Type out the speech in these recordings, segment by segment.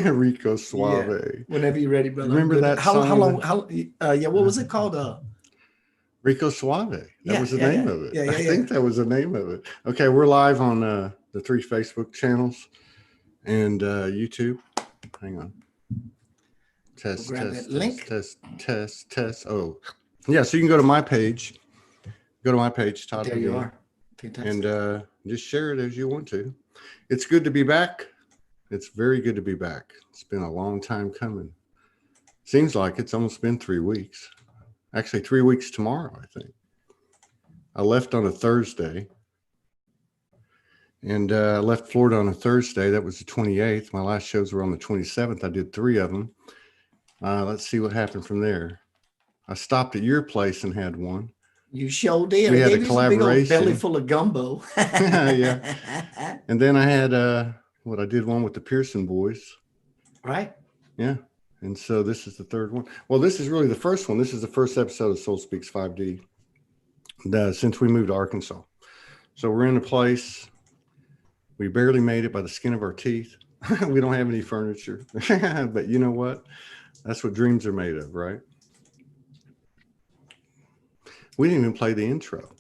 Rico Yeah. Suave. Whenever you're ready, brother. I'm Remember good. that How song? long? Yeah. What was it called? Rico Suave. That Yeah. was the Yeah. name Yeah. of it. Yeah. I Yeah. Yeah. think that was the name of it. Okay, we're live on the three Facebook channels and YouTube. Hang on. We'll Test, grab that test, test, link. test, test, test. Oh, yeah. So you can go to my page. Go to my page, Todd There you McGee, are. and Fantastic. just share it as you want to. It's good to be back. It's very good to be back. It's been a long time coming. Seems like it's almost been 3 weeks. Actually, 3 weeks tomorrow, I think. I left on a Thursday, and I left Florida on a Thursday. That was the 28th. My last shows were on the 27th. I did three of them. Let's see what happened from there. I stopped at your place and had one. You sure did. We I had a gave you some big old belly collaboration. full of gumbo. Yeah. And then I had what I did one with the Pearson boys. Right. Yeah. And so this is the third one. Well, this is really the first one. This is the first episode of Soul Speaks 5D since we moved to Arkansas. So we're in a place. We barely made it by the skin of our teeth. We don't have any furniture. But you know what? That's what dreams are made of, right? We didn't even play the intro.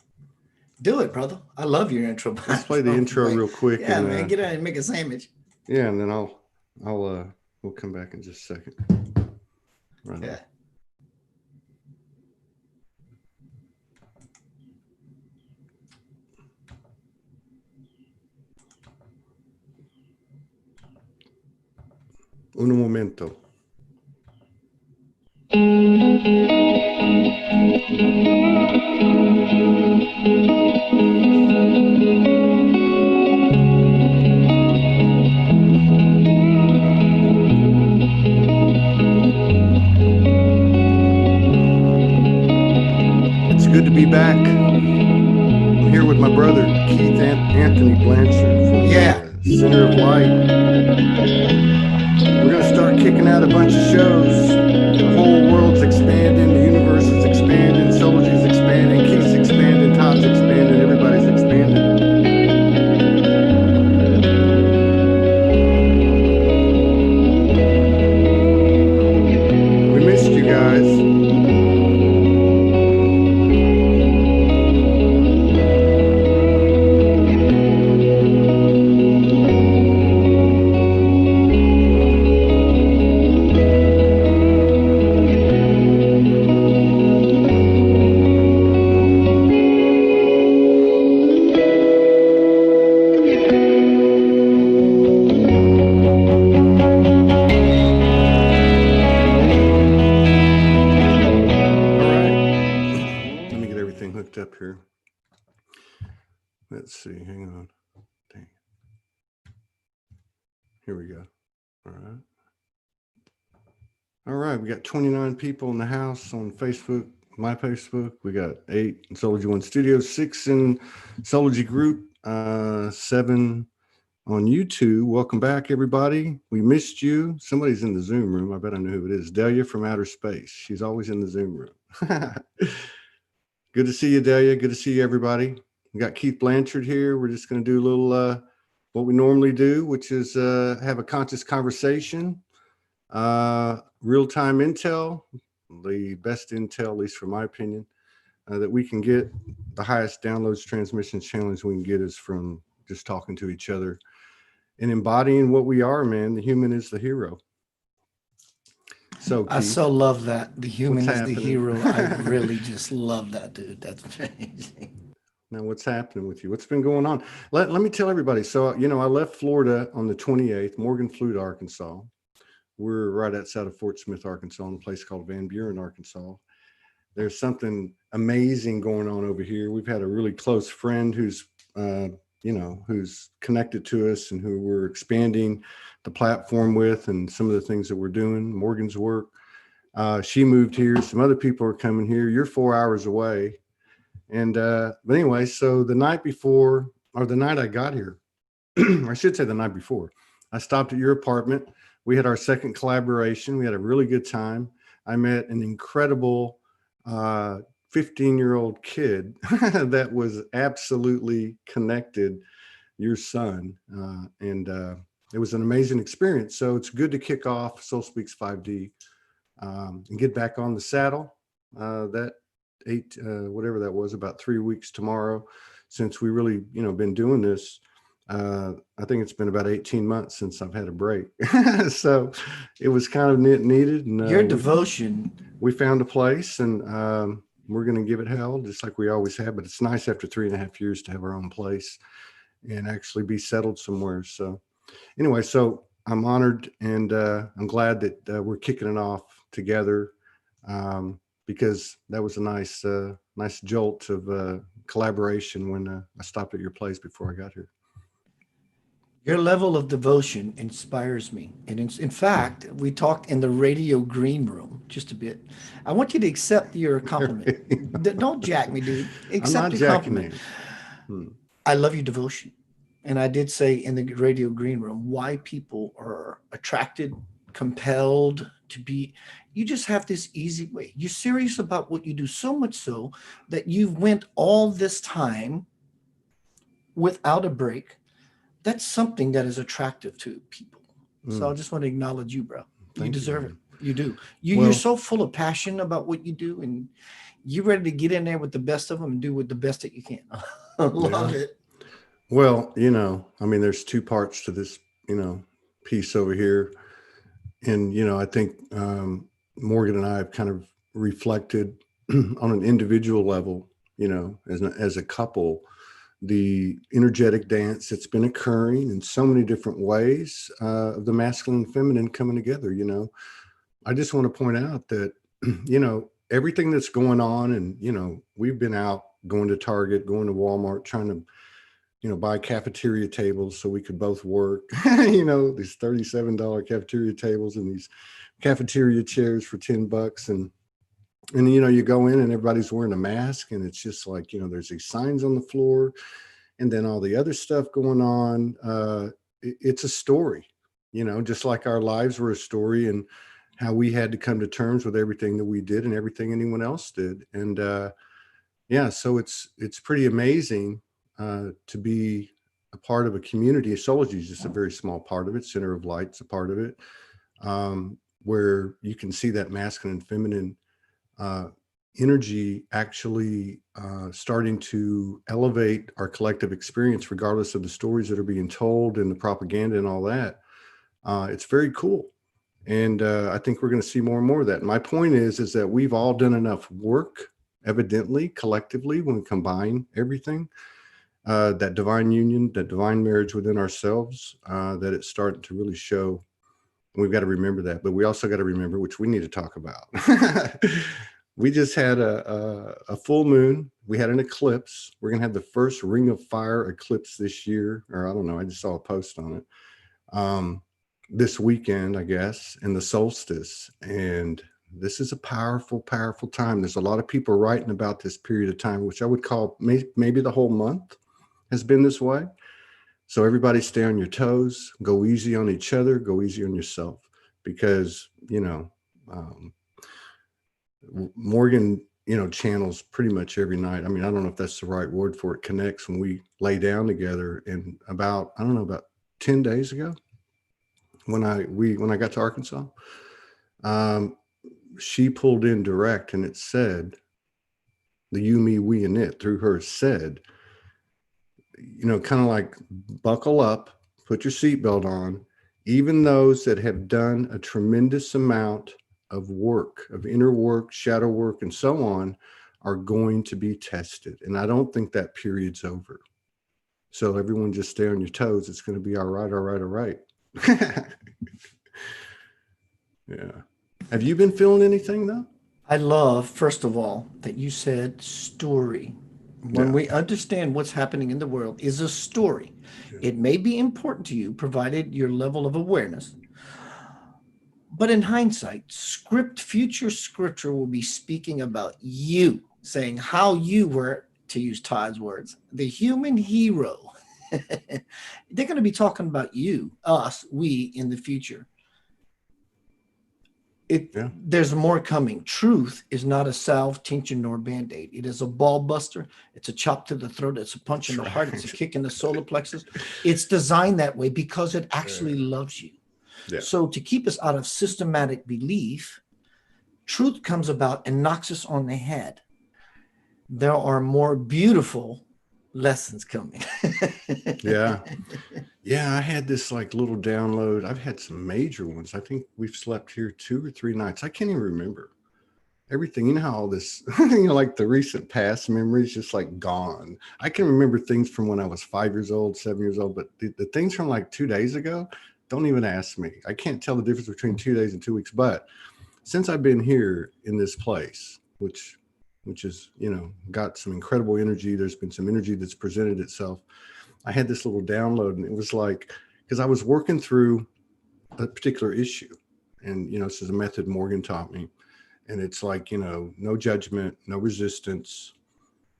Do it, brother. I love your intro. Let's play the intro real quick. Yeah, and, man. Get out and make a sandwich. Yeah, and then we'll come back in just a second. Right. Yeah. Un momento. It's good to be back. I'm here with my brother, Keith Anthony Blanchard from the Center of Light. We're going to start kicking out a bunch of shows. The whole world's expanding, the universe is expanding, Soulgy's expanding, Keith's expanding, Todd's expanding, everybody's expanding. We missed you guys. Up here. Let's see. Hang on. Dang. Here we go. All right. All right. We got 29 people in the house on Facebook, my Facebook. We got 8 in Soulgy One Studio, 6 in Soulgy Group, 7 on YouTube. Welcome back, everybody. We missed you. Somebody's in the Zoom room. I bet I know who it is. Delia from outer space. She's always in the Zoom room. Good to see you, Delia. Good to see you, everybody. We got Keith Blanchard here. We're just going to do a little what we normally do, which is have a conscious conversation, real-time intel, the best intel, at least from my opinion, that we can get. The highest downloads, transmissions, challenge we can get is from just talking to each other and embodying what we are, man. The human is the hero. So, Keith, I so love that. The human is happening? The hero. I really just love that, dude. That's amazing. Now, what's happening with you? What's been going on? Let me tell everybody. So, I left Florida on the 28th. Morgan flew to Arkansas. We're right outside of Fort Smith, Arkansas, in a place called Van Buren, Arkansas. There's something amazing going on over here. We've had a really close friend who's, who's connected to us and who we're expanding the platform with and some of the things that we're doing, Morgan's work. She moved here. Some other people are coming here. You're 4 hours away. And, but anyway, so the night before, or the night I got here, I should say the night before, I stopped at your apartment. We had our second collaboration. We had a really good time. I met an incredible 15-year-old kid that was absolutely connected, your son. And it was an amazing experience. So it's good to kick off Soul Speaks 5D and get back on the saddle. That whatever that was, about 3 weeks tomorrow, since we really, been doing this. I think it's been about 18 months since I've had a break. So it was kind of needed. And Your devotion. we found a place, and we're going to give it hell, just like we always have. But it's nice after 3.5 years to have our own place and actually be settled somewhere. So anyway, so I'm honored, and I'm glad that we're kicking it off together, because that was a nice jolt of collaboration when I stopped at your place before I got here. Your level of devotion inspires me. And in fact, we talked in the radio green room just a bit. I want you to accept your compliment. Don't jack me, dude. Accept your compliment. I love your devotion. And I did say in the radio green room why people are attracted, compelled to be. You just have this easy way. You're serious about what you do, so much so that you've went all this time without a break. That's something that is attractive to people. So I just want to acknowledge you, bro. You deserve it. You do. You're so full of passion about what you do, and you're ready to get in there with the best of them and do with the best that you can. I love it. Well, there's two parts to this, piece over here. And, I think Morgan and I have kind of reflected on an individual level, as a couple, the energetic dance that's been occurring in so many different ways of the masculine and feminine coming together. I just want to point out that, everything that's going on, and, we've been out going to Target, going to Walmart, trying to, buy cafeteria tables so we could both work, these $37 cafeteria tables and these cafeteria chairs for $10. And you go in and everybody's wearing a mask, and it's just like, there's these signs on the floor, and then all the other stuff going on. It's a story, just like our lives were a story, and how we had to come to terms with everything that we did and everything anyone else did. And so it's pretty amazing to be a part of a community. Soulology is just a very small part of it. Center of Light's a part of it, where you can see that masculine and feminine energy actually starting to elevate our collective experience, regardless of the stories that are being told and the propaganda and all that. It's very cool. And I think we're going to see more and more of that. My point is that we've all done enough work, evidently, collectively, when we combine everything, that divine union, that divine marriage within ourselves, that it's starting to really show. We've got to remember that, but we also got to remember, which we need to talk about. We just had a full moon. We had an eclipse. We're going to have the first Ring of Fire eclipse this year, or I don't know. I just saw a post on it this weekend, I guess, and the solstice. And this is a powerful, powerful time. There's a lot of people writing about this period of time, which I would call maybe the whole month has been this way. So everybody stay on your toes, go easy on each other, go easy on yourself, because, Morgan, channels pretty much every night. I mean, I don't know if that's the right word for it, connects when we lay down together. And about 10 days ago, when I got to Arkansas, she pulled in direct, and it said, the you, me, we, and it, through her, said, kind of like, buckle up, put your seatbelt on. Even those that have done a tremendous amount of work, of inner work, shadow work, and so on, are going to be tested. And I don't think that period's over. So everyone just stay on your toes. It's going to be all right, all right, all right. Yeah. Have you been feeling anything, though? I love, first of all, that you said story. When we understand what's happening in the world is a story. It may be important to you, provided your level of awareness. But in hindsight, future scripture will be speaking about you, saying how you were, to use Todd's words, the human hero. They're going to be talking about you, us, we in the future. Yeah. There's more coming. Truth is not a salve, tincture, nor band-aid. It is a ball buster. It's a chop to the throat. It's a punch in the That's heart. It's a right. kick in the solar plexus. It's designed that way because it actually loves you. Yeah. So to keep us out of systematic belief, truth comes about and knocks us on the head. There are more beautiful lessons coming. Yeah. Yeah. I had this like little download. I've had some major ones. I think we've slept here 2 or 3 nights. I can't even remember everything. You know how all this, like the recent past memories just like gone. I can remember things from when I was 5 years old, 7 years old, but the things from like 2 days ago, don't even ask me. I can't tell the difference between 2 days and 2 weeks. But since I've been here in this place, which is, got some incredible energy. There's been some energy that's presented itself. I had this little download, and it was like, because I was working through a particular issue, and, this is a method Morgan taught me. And it's like, no judgment, no resistance,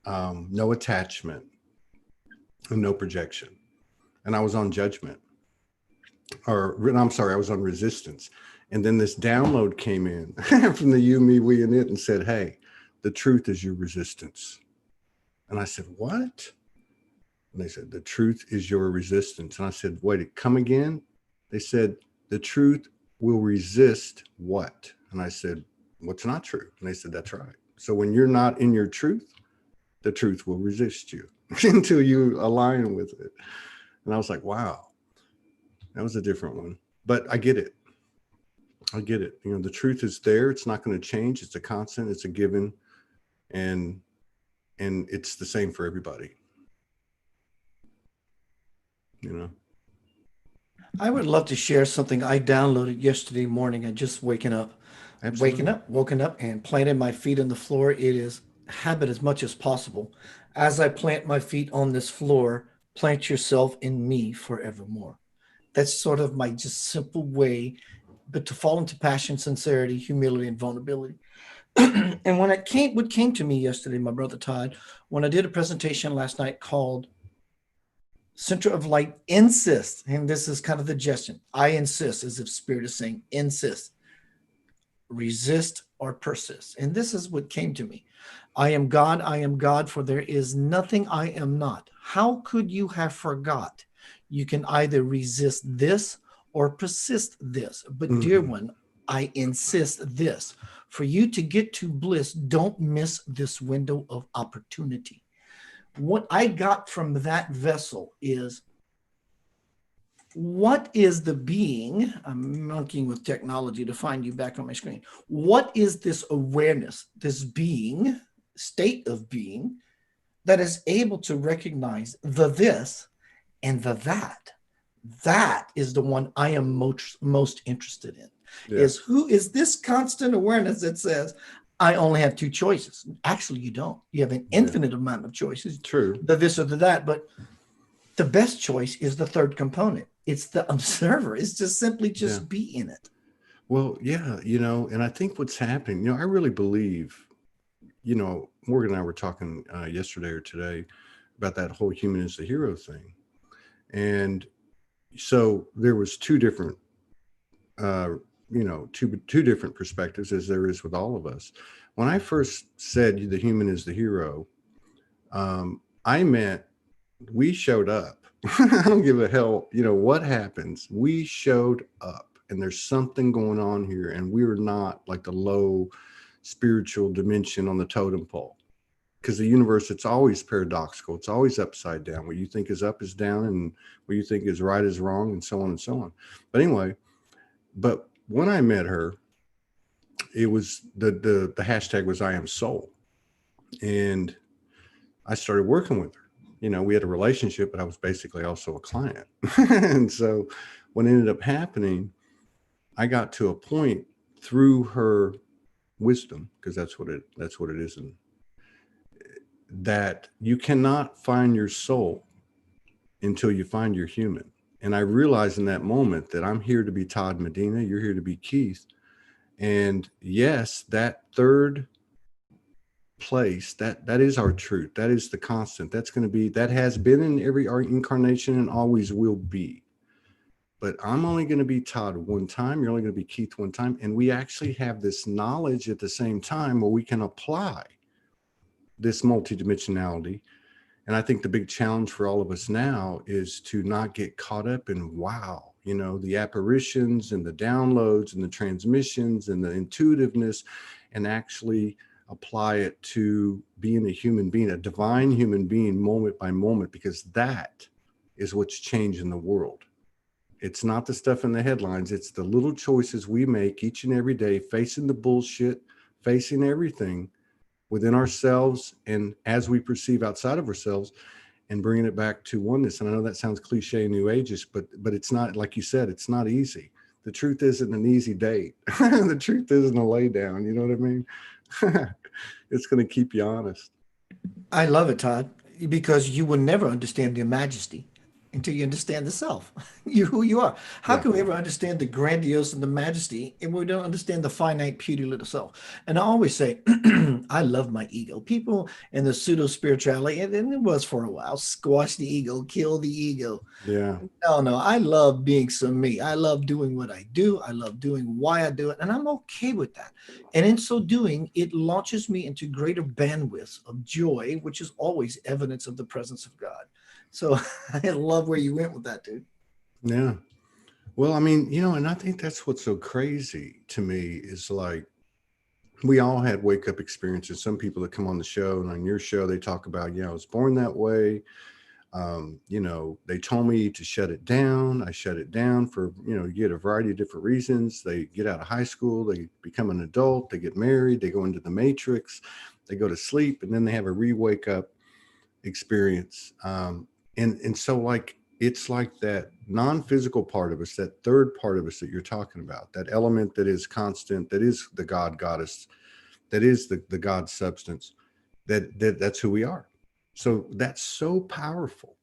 no attachment, and no projection. And I was on judgment, or I'm sorry, I was on resistance. And then this download came in from the you, me, we, and it, and said, hey, the truth is your resistance. And I said, what? And they said, the truth is your resistance. And I said, wait, come again? They said, the truth will resist what? And I said, what's not true? And they said, that's right. So when you're not in your truth, the truth will resist you until you align with it. And I was like, wow, that was a different one. But I get it. I get it. The truth is there. It's not going to change. It's a constant. It's a given. And it's the same for everybody. I would love to share something I downloaded yesterday morning. I just woken up, woken up and planted my feet on the floor. It is habit as much as possible. As I plant my feet on this floor, plant yourself in me forevermore. That's sort of my just simple way, but to fall into passion, sincerity, humility, and vulnerability. And what came to me yesterday, my brother Todd, when I did a presentation last night called Center of Light Insist, and this is kind of the gesture. I insist, as if Spirit is saying, insist, resist, or persist. And this is what came to me. I am God, for there is nothing I am not. How could you have forgot? You can either resist this or persist this. But dear one, I insist this. For you to get to bliss, don't miss this window of opportunity. What I got from that vessel is, what is the being? I'm monkeying with technology to find you back on my screen. What is this awareness, this being, state of being, that is able to recognize the this and the that? That is the one I am most interested in. Yeah. Is who is this constant awareness that says, I only have 2 choices. Actually, you don't. You have an infinite amount of choices. True. The this or the that. But the best choice is the third component. It's the observer. It's just simply be in it. Well, yeah, and I think what's happening, I really believe, Morgan and I were talking yesterday or today about that whole human is the hero thing. And so there was 2 different, two different perspectives, as there is with all of us. When I first said the human is the hero, I meant we showed up. I don't give a hell, what happens. We showed up, and there's something going on here, and we're not like the low spiritual dimension on the totem pole. Because the universe, it's always paradoxical. It's always upside down. What you think is up is down, and what you think is right is wrong, and so on and so on. But anyway, but when I met her, it was the hashtag was I am soul. And I started working with her. We had a relationship, but I was basically also a client. And so what ended up happening, I got to a point through her wisdom, because that's what it is, and that you cannot find your soul until you find your human. And I realized in that moment that I'm here to be Todd Medina, you're here to be Keith. And yes, that third place, that is our truth. That is the constant. That's going to be, that has been in every incarnation and always will be. but I'm only going to be Todd one time. You're only going to be Keith one time. And we actually have this knowledge at the same time where we can apply this multidimensionality. And I think the big challenge for all of us now is to not get caught up in, wow, you know, the apparitions and the downloads and the transmissions and the intuitiveness, and actually apply it to being a human being, a divine human being, moment by moment, because that is what's changing the world. It's not the stuff in the headlines. It's the little choices we make each and every day, facing the bullshit, facing everything within ourselves and as we perceive outside of ourselves, and bringing it back to oneness. And I know that sounds cliche, new ageist, but it's not, like you said, it's not easy. The truth isn't an easy date. The truth isn't a lay down. You know what I mean? It's going to keep you honest. I love it, Todd, because you will never understand the majesty until you understand the self. You who you are. How Yeah. can we ever understand the grandiose and the majesty if we don't understand the finite, puny little self? And I always say, I love my ego. People in the pseudo spirituality, and it was for a while, squash the ego, kill the ego. Yeah. No, I love being some me. I love doing what I do. I love doing why I do it. And I'm okay with that. And in so doing, it launches me into greater bandwidths of joy, which is always evidence of the presence of God. So I love where you went with that, dude. Yeah. Well, I mean, you know, and I think that's what's so crazy to me is like, we all had wake up experiences. Some people that come on the show and on your show, they talk about, I was born that way. You know, they told me to shut it down. I shut it down for, you get a variety of different reasons. They get out of high school, they become an adult, they get married, they go into the matrix, they go to sleep, and then they have a re-wake up experience. And so like, it's like that non-physical part of us, that third part of us that you're talking about, that element that is constant, that is the God goddess, that is the God substance, that's who we are. So that's so powerful.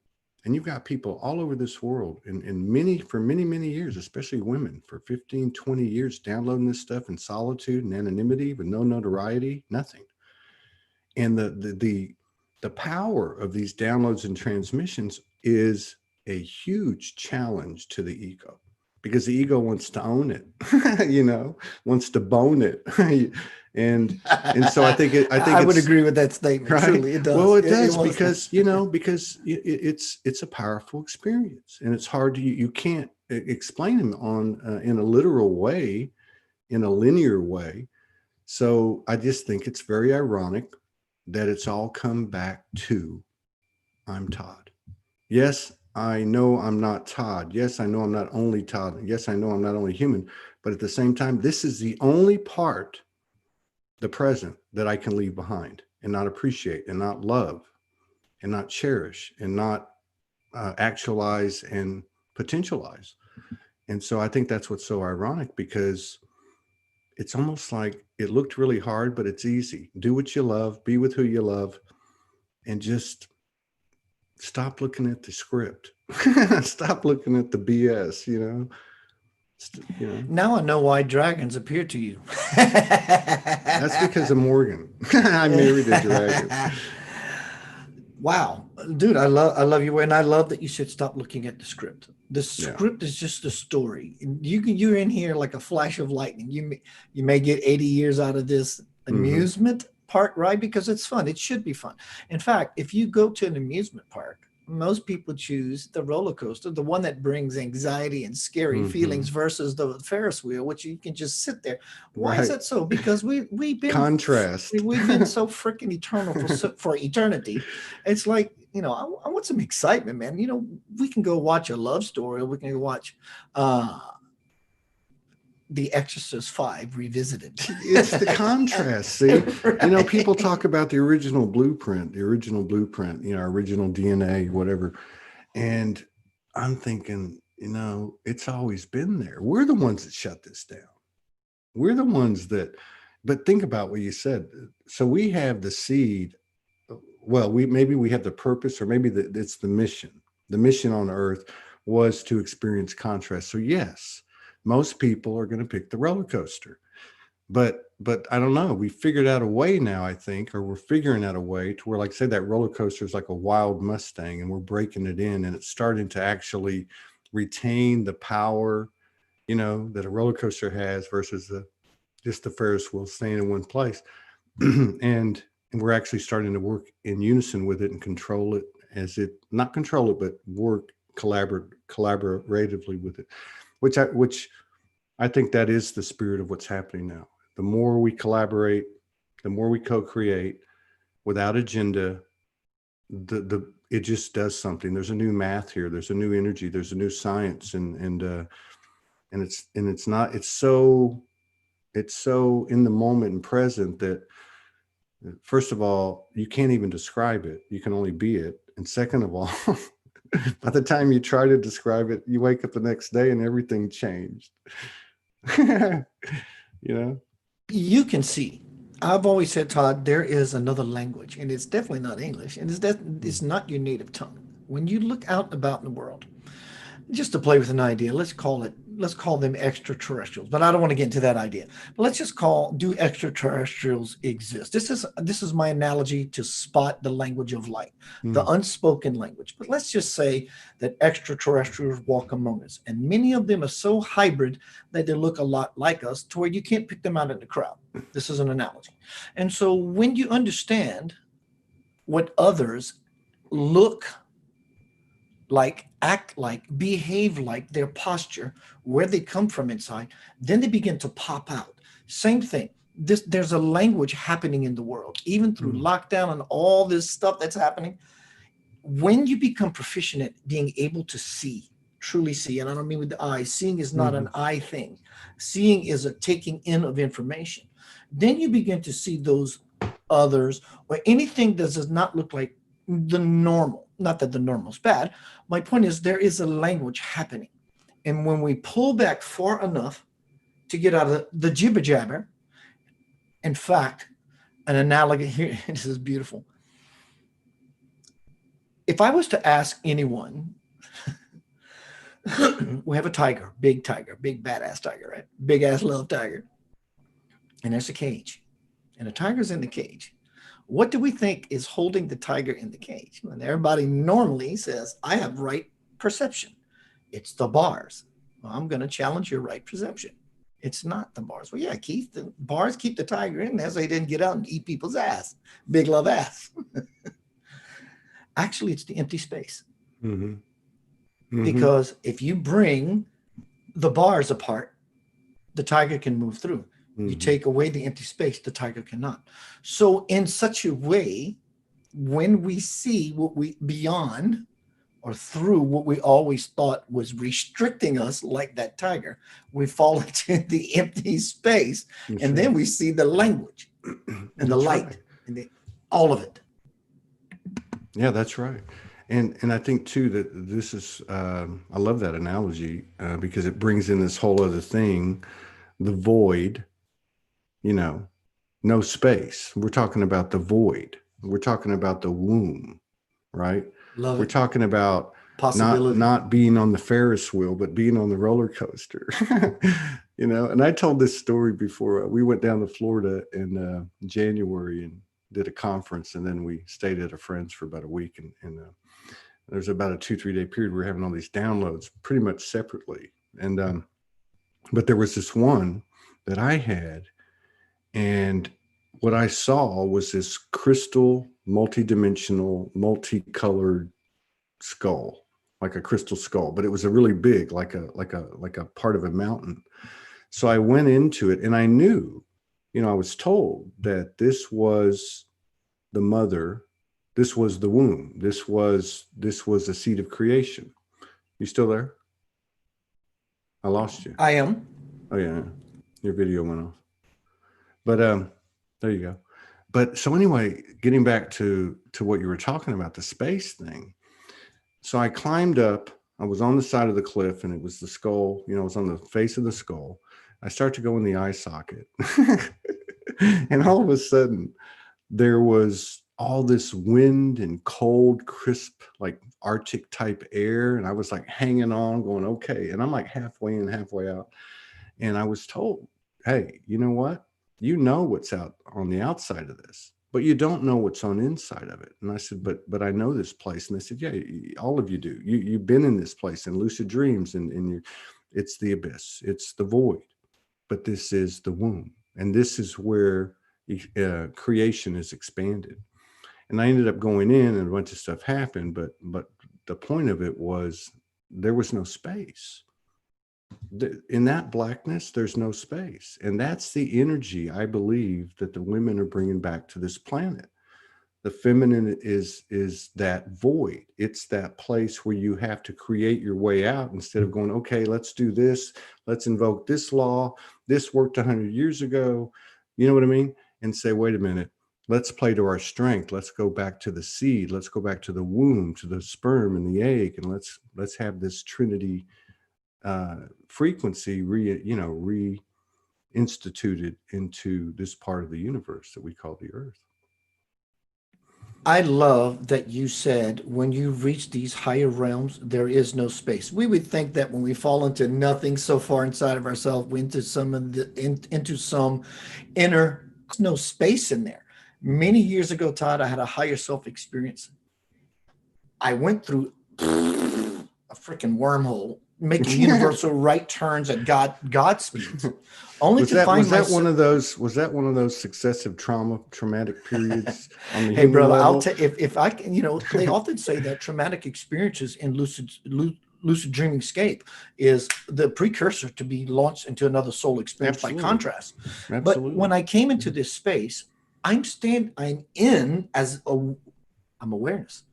And you've got people all over this world and for many years, especially women, for 15, 20 years, downloading this stuff in solitude and anonymity with no notoriety, nothing. And the power of these downloads and transmissions is a huge challenge to the ego, because the ego wants to own it, wants to bone it. and so I think I would agree with that statement. right? Truly, it does. Well, it does wants to- because it's a powerful experience, and it's hard to, you can't explain them in a literal way, in a linear way. So I just think it's very ironic that it's all come back to, I'm Todd. Yes, I know I'm not Todd. Yes, I know I'm not only Todd. Yes, I know I'm not only human, but at the same time, this is the only part, the present, that I can leave behind and not appreciate and not love and not cherish and not actualize and potentialize. And so I think that's what's so ironic, because it's almost like it looked really hard, but it's easy. Do what you love, be with who you love, and just stop looking at the script. Stop looking at the BS, Now I know why dragons appear to you. That's because of Morgan. I married a dragon. Wow, dude, I love you, and I love that you said stop looking at the script. The script is just a story. You're in here like a flash of lightning. You may get 80 years out of this amusement park ride because it's fun. It should be fun. In fact, if you go to an amusement park, most people choose the roller coaster, the one that brings anxiety and scary feelings, versus the Ferris wheel, which you can just sit there. Why is that so? Because we've been contrast. We've been so freaking eternal for eternity. It's like, I want some excitement, man. We can go watch a love story, or we can go watch The Exorcist 5 Revisited. It's the contrast. See, Right. People talk about the original blueprint, original DNA, whatever. And I'm thinking, it's always been there. We're the ones that shut this down. We're the ones that, but think about what you said. So we have the seed. Well, maybe we have the purpose, or maybe it's the mission. The mission on earth was to experience contrast. So yes, most people are going to pick the roller coaster, but I don't know. We figured out a way now, I think, or we're figuring out a way to where, like, say, that roller coaster is like a wild Mustang, and we're breaking it in, and it's starting to actually retain the power, that a roller coaster has versus just the Ferris wheel staying in one place. and we're actually starting to work in unison with it and control it not control it, but work collaboratively with it, which I think that is the spirit of what's happening now. The more we collaborate, the more we co-create without agenda, it just does something. There's a new math here. There's a new energy. There's a new science, and it's so in the moment and present that, first of all, you can't even describe it. You can only be it. And second of all, by the time you try to describe it, you wake up the next day and everything changed. You can see. I've always said, Todd, there is another language, and it's definitely not English, and it's not your native tongue. When you look out about in the world, just to play with an idea, let's call them extraterrestrials, but I don't want to get into that idea. But let's just do extraterrestrials exist? This is my analogy to spot the language of light, the unspoken language. But let's just say that extraterrestrials walk among us, and many of them are so hybrid that they look a lot like us to where you can't pick them out in the crowd. This is an analogy. And so when you understand what others look like, act like, behave like, their posture, where they come from inside, then they begin to pop out. Same thing. There's a language happening in the world, even through lockdown and all this stuff that's happening. When you become proficient at being able to see, truly see, and I don't mean with the eye, seeing is not an eye thing. Seeing is a taking in of information. Then you begin to see those others or anything that does not look like the normal. Not that the normal is bad. My point is there is a language happening. And when we pull back far enough to get out of the jibber jabber, in fact, an analogy here, this is beautiful. If I was to ask anyone, we have a tiger, big badass tiger, right? Big ass love tiger. And there's a cage. And the tiger's in the cage. What do we think is holding the tiger in the cage? And everybody normally says, I have right perception. It's the bars. Well, I'm going to challenge your right perception. It's not the bars. Well, yeah, Keith, the bars keep the tiger in there so he didn't get out and eat people's ass. Big love ass. Actually, it's the empty space. Because if you bring the bars apart, the tiger can move through. You take away the empty space, the tiger cannot. So in such a way, when we see what we beyond or through what we always thought was restricting us, like that tiger, we fall into the empty space. And then we see the language and the light and all of it. Yeah, that's right. And I think too that this is, I love that analogy because it brings in this whole other thing, the void. No space. We're talking about the void. We're talking about the womb, right? We're talking about not being on the Ferris wheel, but being on the roller coaster. And I told this story before. We went down to Florida in January and did a conference, and then we stayed at a friend's for about a week. And there's about a 2-3 day period. We were having all these downloads pretty much separately. And but there was this one that I had. And what I saw was this crystal, multidimensional, multicolored skull, like a crystal skull, but it was a really big, like a part of a mountain. So I went into it and I knew, I was told that this was the mother, this was the womb, this was the seed of creation. You still there? I lost you. I am. Oh yeah, your video went off. But there you go. But so anyway, getting back to what you were talking about, the space thing. So I climbed up. I was on the side of the cliff, and it was the skull. It was on the face of the skull. I start to go in the eye socket, and all of a sudden, there was all this wind and cold, crisp, like Arctic type air, and I was like hanging on, going okay. And I'm like halfway in, halfway out, and I was told, "Hey, you know what? You know what's out on the outside of this. but you don't know what's on the inside of it. And I said, but I know this place. And they said, yeah, all of you do. You've been in this place in lucid dreams, and it's the abyss, it's the void, but this is the womb, and this is where creation is expanded. And I ended up going in, and a bunch of stuff happened, but the point of it was there was no space. In that blackness, there's no space. And that's the energy, I believe, that the women are bringing back to this planet. The feminine is that void. It's that place where you have to create your way out instead of going, okay, let's do this. Let's invoke this law. This worked 100 years ago. You know what I mean? And say, wait a minute, let's play to our strength. Let's go back to the seed. Let's go back to the womb, to the sperm and the egg. And let's have this Trinity frequency reinstituted into this part of the universe that we call the earth. I love that you said when you reach these higher realms, there is no space. We would think that when we fall into nothing so far inside of ourselves, into some inner, no space in there. Many years ago, Todd, I had a higher self experience. I went through a freaking wormhole, making universal right turns at God speeds. Only to find myself. Was that one of those successive traumatic periods on the Hey, human brother, level? I'll tell if I can, they often say that traumatic experiences in lucid dreaming escape is the precursor to be launched into another soul experience. Absolutely. By contrast. Absolutely. But when I came into this space, I'm in as I'm awareness.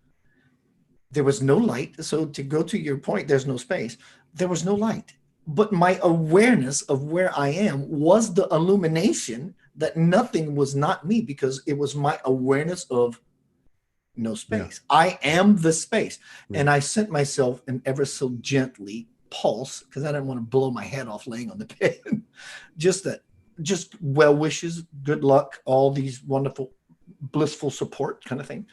There was no light. So to go to your point, there's no space. There was no light. But my awareness of where I am was the illumination that nothing was not me, because it was my awareness of no space. Yeah. I am the space. Yeah. And I sent myself an ever so gently pulse, because I didn't want to blow my head off laying on the bed. just well wishes, good luck, all these wonderful, blissful support kind of thing.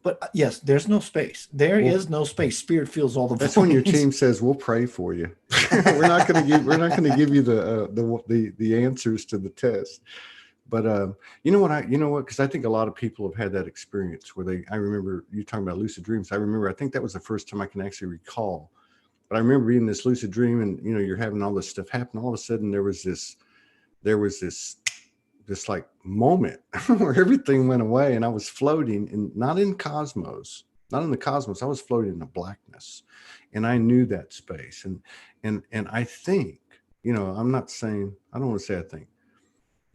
But yes, there's no space. There is no space. Spirit feels all the That's voids. When your team says, "We'll pray for you." we're not going to give you the answers to the test. But you know what? Because I think a lot of people have had that experience where I remember you talking about lucid dreams. I think that was the first time I can actually recall. But I remember being in this lucid dream, and you're having all this stuff happen. All of a sudden, there was this like moment where everything went away, and I was floating not in the cosmos. I was floating in the blackness, and I knew that space. And I think, I'm not saying, I don't want to say I think,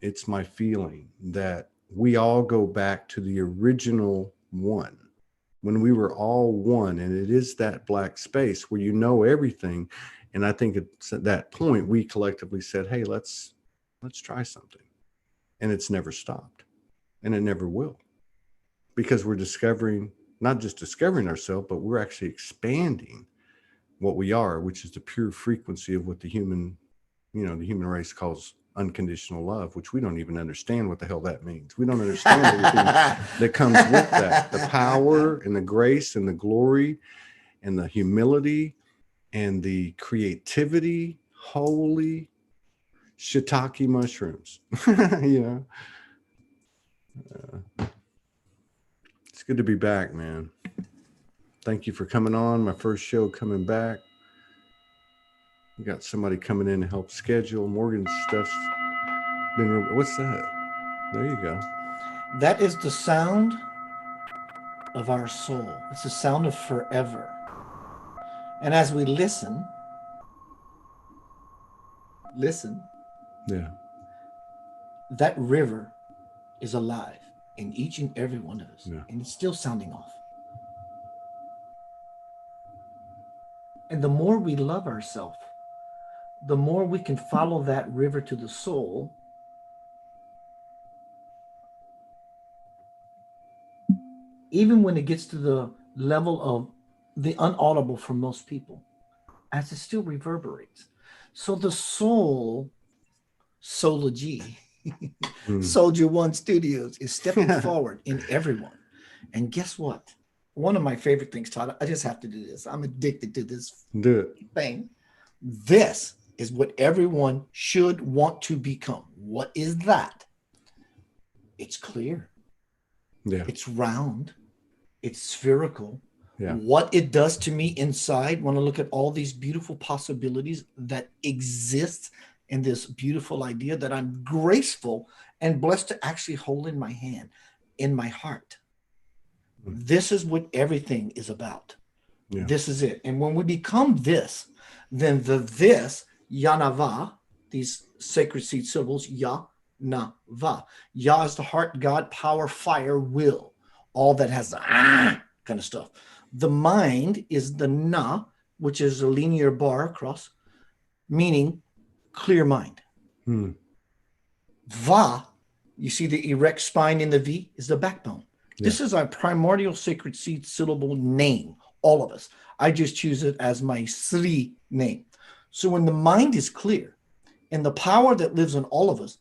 it's my feeling that we all go back to the original one, when we were all one, and it is that black space where everything. And I think it's at that point we collectively said, hey, let's try something. And it's never stopped, and it never will, because we're not just discovering ourselves, but we're actually expanding what we are, which is the pure frequency of what the human race calls unconditional love, which we don't even understand what the hell that means. We don't understand everything that comes with that, the power and the grace and the glory and the humility and the creativity. Holy shiitake mushrooms. It's good to be back, man. Thank you for coming on. My first show coming back. We got somebody coming in to help schedule. Morgan's stuff's been. What's that? There you go. That is the sound of our soul. It's the sound of forever. And as we listen. Yeah. That river is alive in each and every one of us. Yeah. And it's still sounding off. And the more we love ourselves, the more we can follow that river to the soul. Even when it gets to the level of the unaudible for most people, as it still reverberates. So the soul, Soul-G, Soldier One Studios is stepping forward in everyone. And guess what? One of my favorite things, Todd, I just have to do this. I'm addicted to this thing. This is what everyone should want to become. What is that? It's clear. Yeah. It's round. It's spherical. Yeah. What it does to me inside when I look at all these beautiful possibilities that exist in this beautiful idea that I'm graceful and blessed to actually hold in my hand, in my heart. This is what everything is about. Yeah. This is it. And when we become this, then this, Yanava, these sacred seed syllables, Ya, Na, Va. Ya is the heart, God, power, fire, will, all that has the kind of stuff. The mind is the Na, which is a linear bar across, meaning clear mind. Hmm. Va, you see the erect spine in the V, is the backbone. Yeah. This is our primordial sacred seed syllable name, all of us. I just choose it as my Sri name. So when the mind is clear and the power that lives in all of us,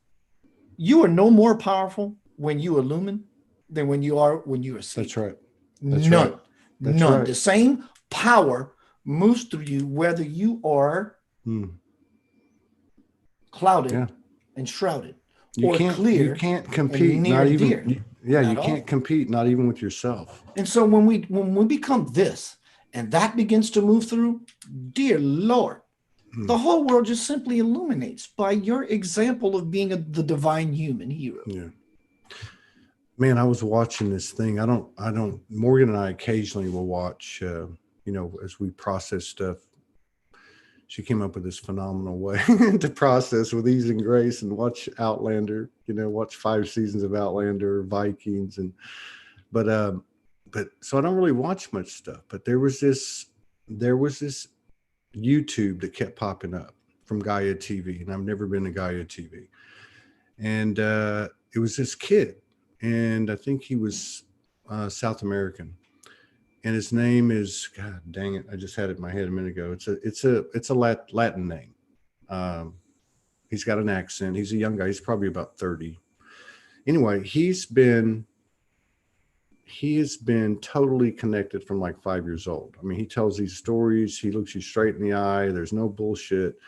you are no more powerful when you illumine than when you are asleep. That's right. That's None. right. That's None. Right. The same power moves through you whether you are clouded and shrouded. You clear. You can't compete. Not even. You can't compete. Not even with yourself. And so when we become this, and that begins to move through, dear Lord, the whole world just simply illuminates by your example of being the divine human hero. Yeah. Man, I was watching this thing. Morgan and I occasionally will watch, as we process stuff. She came up with this phenomenal way to process with ease and grace and watch Outlander, watch 5 seasons of Outlander, Vikings. But so I don't really watch much stuff, but there was this YouTube that kept popping up from Gaia TV, and I've never been to Gaia TV. And it was this kid, and I think he was South American. And his name is, God dang it, I just had it in my head a minute ago. It's a Latin name. He's got an accent. He's a young guy. He's probably about 30. Anyway, he has been totally connected from like 5 years old. I mean, he tells these stories. He looks you straight in the eye. There's no bullshit.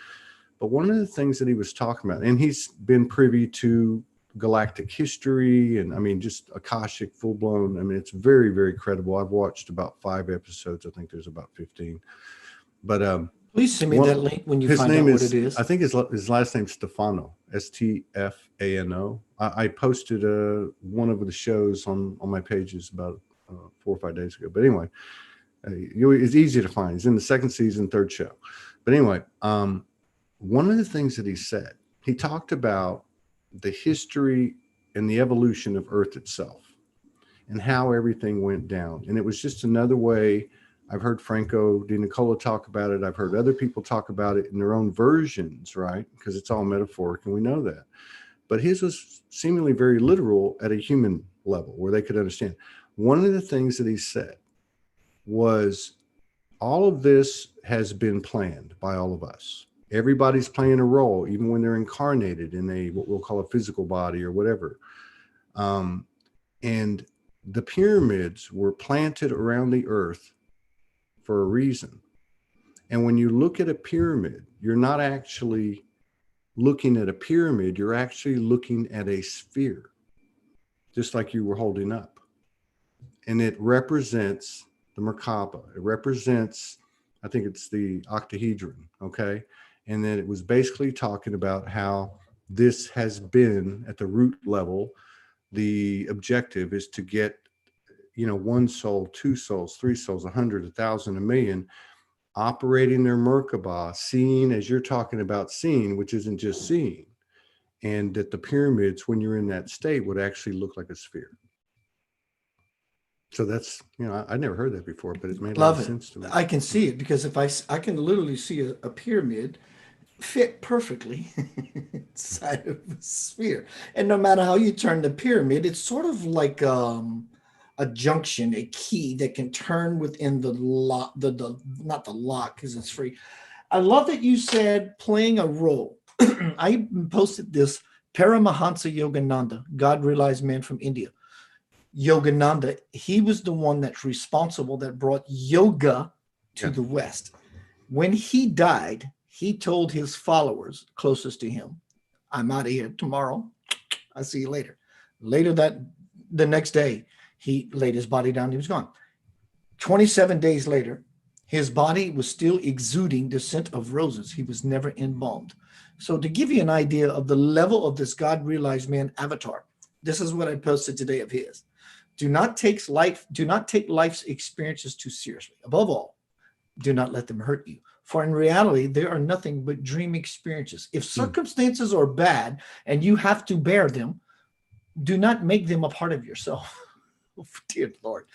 But one of the things that he was talking about, and he's been privy to galactic history, and I mean, just Akashic, full blown. I mean, it's very, very credible. I've watched about 5 episodes. I think there's about 15. But please send me that link when you find out what it is. I think his last name's Stefano, Stefano. I posted one of the shows on my pages about 4 or 5 days ago. But anyway, it's easy to find. He's in the 2nd season, 3rd show. But anyway, one of the things that he talked about the history and the evolution of Earth itself and how everything went down. And it was just another way. I've heard Franco Di Nicola talk about it. I've heard other people talk about it in their own versions, right? Because it's all metaphoric, and we know that. But his was seemingly very literal at a human level where they could understand. One of the things that he said was, all of this has been planned by all of us. Everybody's playing a role, even when they're incarnated in what we'll call a physical body or whatever. And the pyramids were planted around the earth for a reason. And when you look at a pyramid, you're not actually looking at a pyramid, you're actually looking at a sphere, just like you were holding up. And it represents the Merkaba. It represents, I think it's the octahedron, okay? And then it was basically talking about how this has been at the root level. The objective is to get, 1 soul, 2 souls, 3 souls, 100, 1,000, 1,000,000, operating their Merkaba, seeing as you're talking about seeing, which isn't just seeing. And that the pyramids, when you're in that state, would actually look like a sphere. So that's, I never heard that before, but it made a lot of sense to me. I can see it because if I can literally see a pyramid fit perfectly inside of a sphere. And no matter how you turn the pyramid, it's sort of like a junction, a key that can turn within the lock, not the lock because it's free. I love that you said playing a role. I posted this Paramahansa Yogananda, God realized man from India. Yogananda, he was the one that's responsible that brought yoga to the West. When he died, he told his followers closest to him, I'm out of here tomorrow. I'll see you later. The next day, He laid his body down. He was gone. 27 days later, his body was still exuding the scent of roses. He was never embalmed. So to give you an idea of the level of this God realized man avatar, this is what I posted today of his. Do not take life's experiences too seriously. Above all, do not let them hurt you. For in reality, they are nothing but dream experiences. If circumstances are bad and you have to bear them, do not make them a part of yourself. Oh, dear Lord,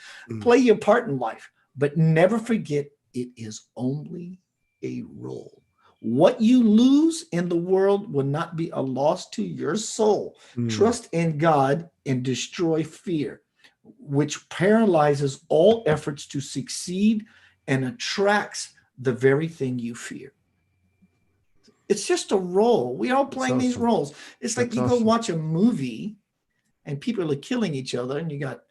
play your part in life, but never forget it is only a role. What you lose in the world will not be a loss to your soul. Trust in God and destroy fear, which paralyzes all efforts to succeed and attracts the very thing you fear. It's just a role. We're all playing these roles. It's like you go watch a movie and people are killing each other, and you got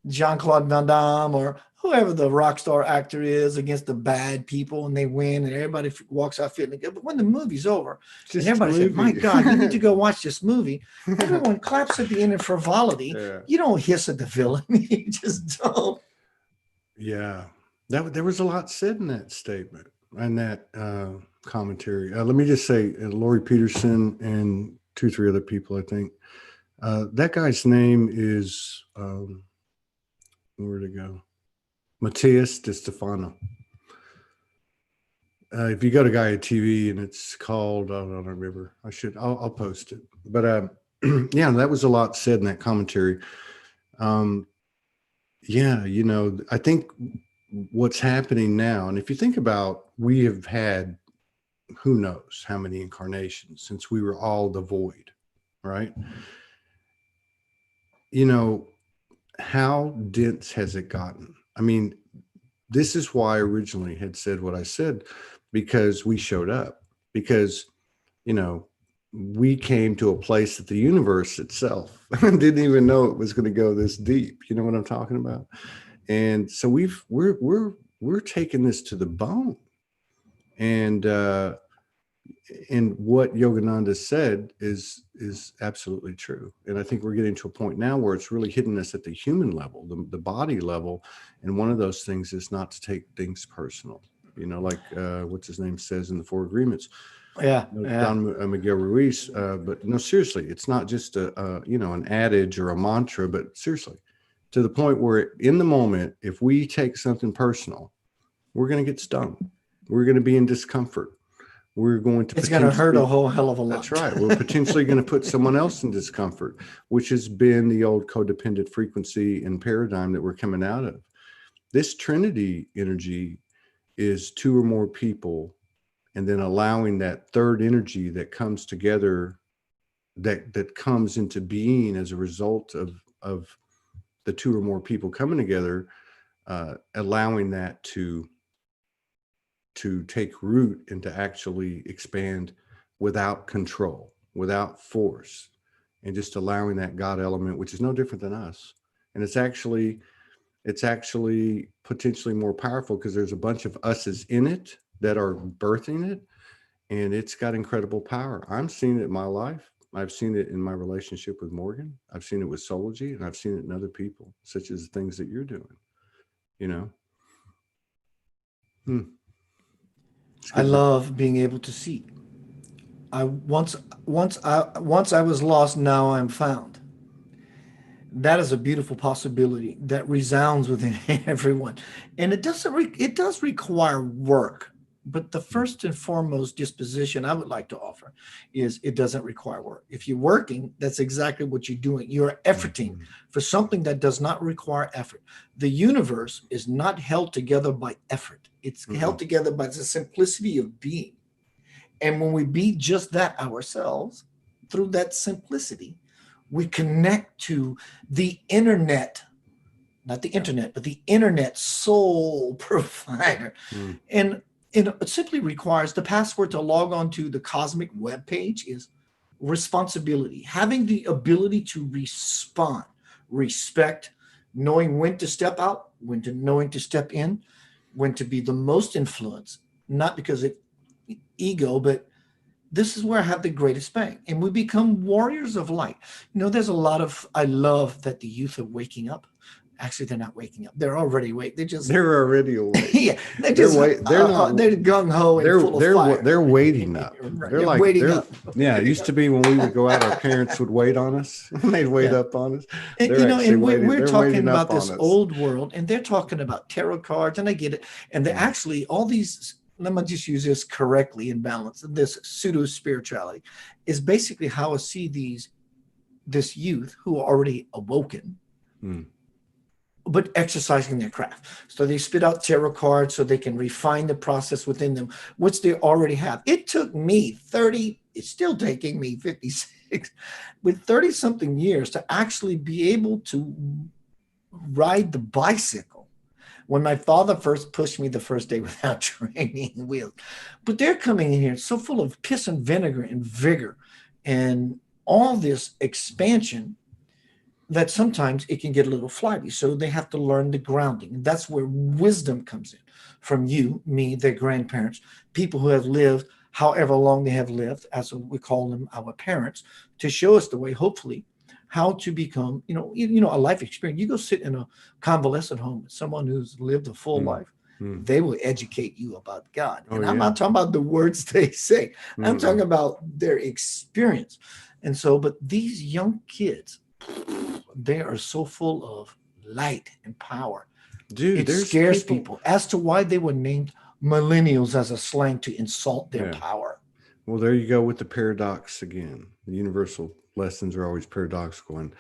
Jean-Claude Van Damme or whoever the rock star actor is against the bad people, and they win, and everybody walks out feeling good. But when the movie's over, and everybody says, my God, you need to go watch this movie. Everyone claps at the end in frivolity. Yeah. You don't hiss at the villain. You just don't. Yeah. There was a lot said in that statement and that commentary. Let me just say, Lori Peterson and 2-3 other people, I think. That guy's name is, where'd it go? Matthias De Stefano. If you go to Gaia TV and it's called, I don't remember. I'll post it. But yeah, that was a lot said in that commentary. Yeah, I think what's happening now, and if you think about, we have had who knows how many incarnations since we were all the void, right? How dense has it gotten? I mean, this is why I originally had said what I said, because we showed up, because, we came to a place that the universe itself didn't even know it was going to go this deep. You know what I'm talking about? And so we're taking this to the bone. And what Yogananda said is absolutely true. And I think we're getting to a point now where it's really hitting us at the human level, the body level. And one of those things is not to take things personal, like what's his name says in the Four Agreements. Yeah. Don Miguel Ruiz. But no, seriously, it's not just an adage or a mantra, but seriously, to the point where in the moment, if we take something personal, we're going to get stung. We're going to be in discomfort. We're going to. It's going to hurt a whole hell of a lot. That's right. We're potentially going to put someone else in discomfort, which has been the old codependent frequency and paradigm that we're coming out of. This Trinity energy is two or more people, and then allowing that third energy that comes together, that comes into being as a result of the two or more people coming together, allowing that to take root and to actually expand without control, without force, and just allowing that God element, which is no different than us. And it's actually potentially more powerful because there's a bunch of us's in it that are birthing it, and it's got incredible power. I'm seeing it in my life. I've seen it in my relationship with Morgan. I've seen it with Soulology, and I've seen it in other people, such as the things that you're doing, I love being able to see. Once I was lost, now I'm found. That is a beautiful possibility that resounds within everyone, and it does require work. But the first and foremost disposition I would like to offer is it doesn't require work. If you're working, that's exactly what you're doing. You're efforting for something that does not require effort. The universe is not held together by effort. It's held together by the simplicity of being. And when we be just that ourselves, through that simplicity, we connect to the internet, not the internet, but the internet soul provider. And it simply requires the password to log on to the cosmic web page is responsibility, having the ability to respond, respect, knowing when to step out, knowing to step in, when to be the most influenced, not because of ego, but this is where I have the greatest bang. And we become warriors of light. There's a lot of, I love that the youth are waking up. Actually, they're not waking up. They're already awake. They're already awake. Yeah, they're not. they're gung ho and full of fire. They're waiting up. Right, They're they're like waiting up. Yeah, it used to be when we would go out, our parents would wait on us. They'd wait Yeah. up on us. And, They're actually and waiting. we're They're talking waiting about up this on us. old world, and they're talking about tarot cards, and I get it. And they're Mm. actually all these. Let me just use this correctly in balance. This pseudo spirituality is basically how I see this youth who are already awoken, but exercising their craft. So they spit out tarot cards so they can refine the process within them, which they already have. It took me 30. It's still taking me 56, with 30 something years to actually be able to ride the bicycle. When my father first pushed me the first day without training wheels. But they're coming in here so full of piss and vinegar and vigor and all this expansion that sometimes it can get a little flabby. So they have to learn the grounding. And that's where wisdom comes in from you, me, their grandparents, people who have lived however long they have lived, as we call them, our parents, to show us the way, hopefully, how to become, a life experience. You go sit in a convalescent home with someone who's lived a full life, they will educate you about God. And I'm not talking about the words they say. I'm talking about their experience. And so, but these young kids, they are so full of light and power. Dude, it scares people as to why they were named millennials as a slang to insult their power. Well, there you go with the paradox again. The universal lessons are always paradoxical. And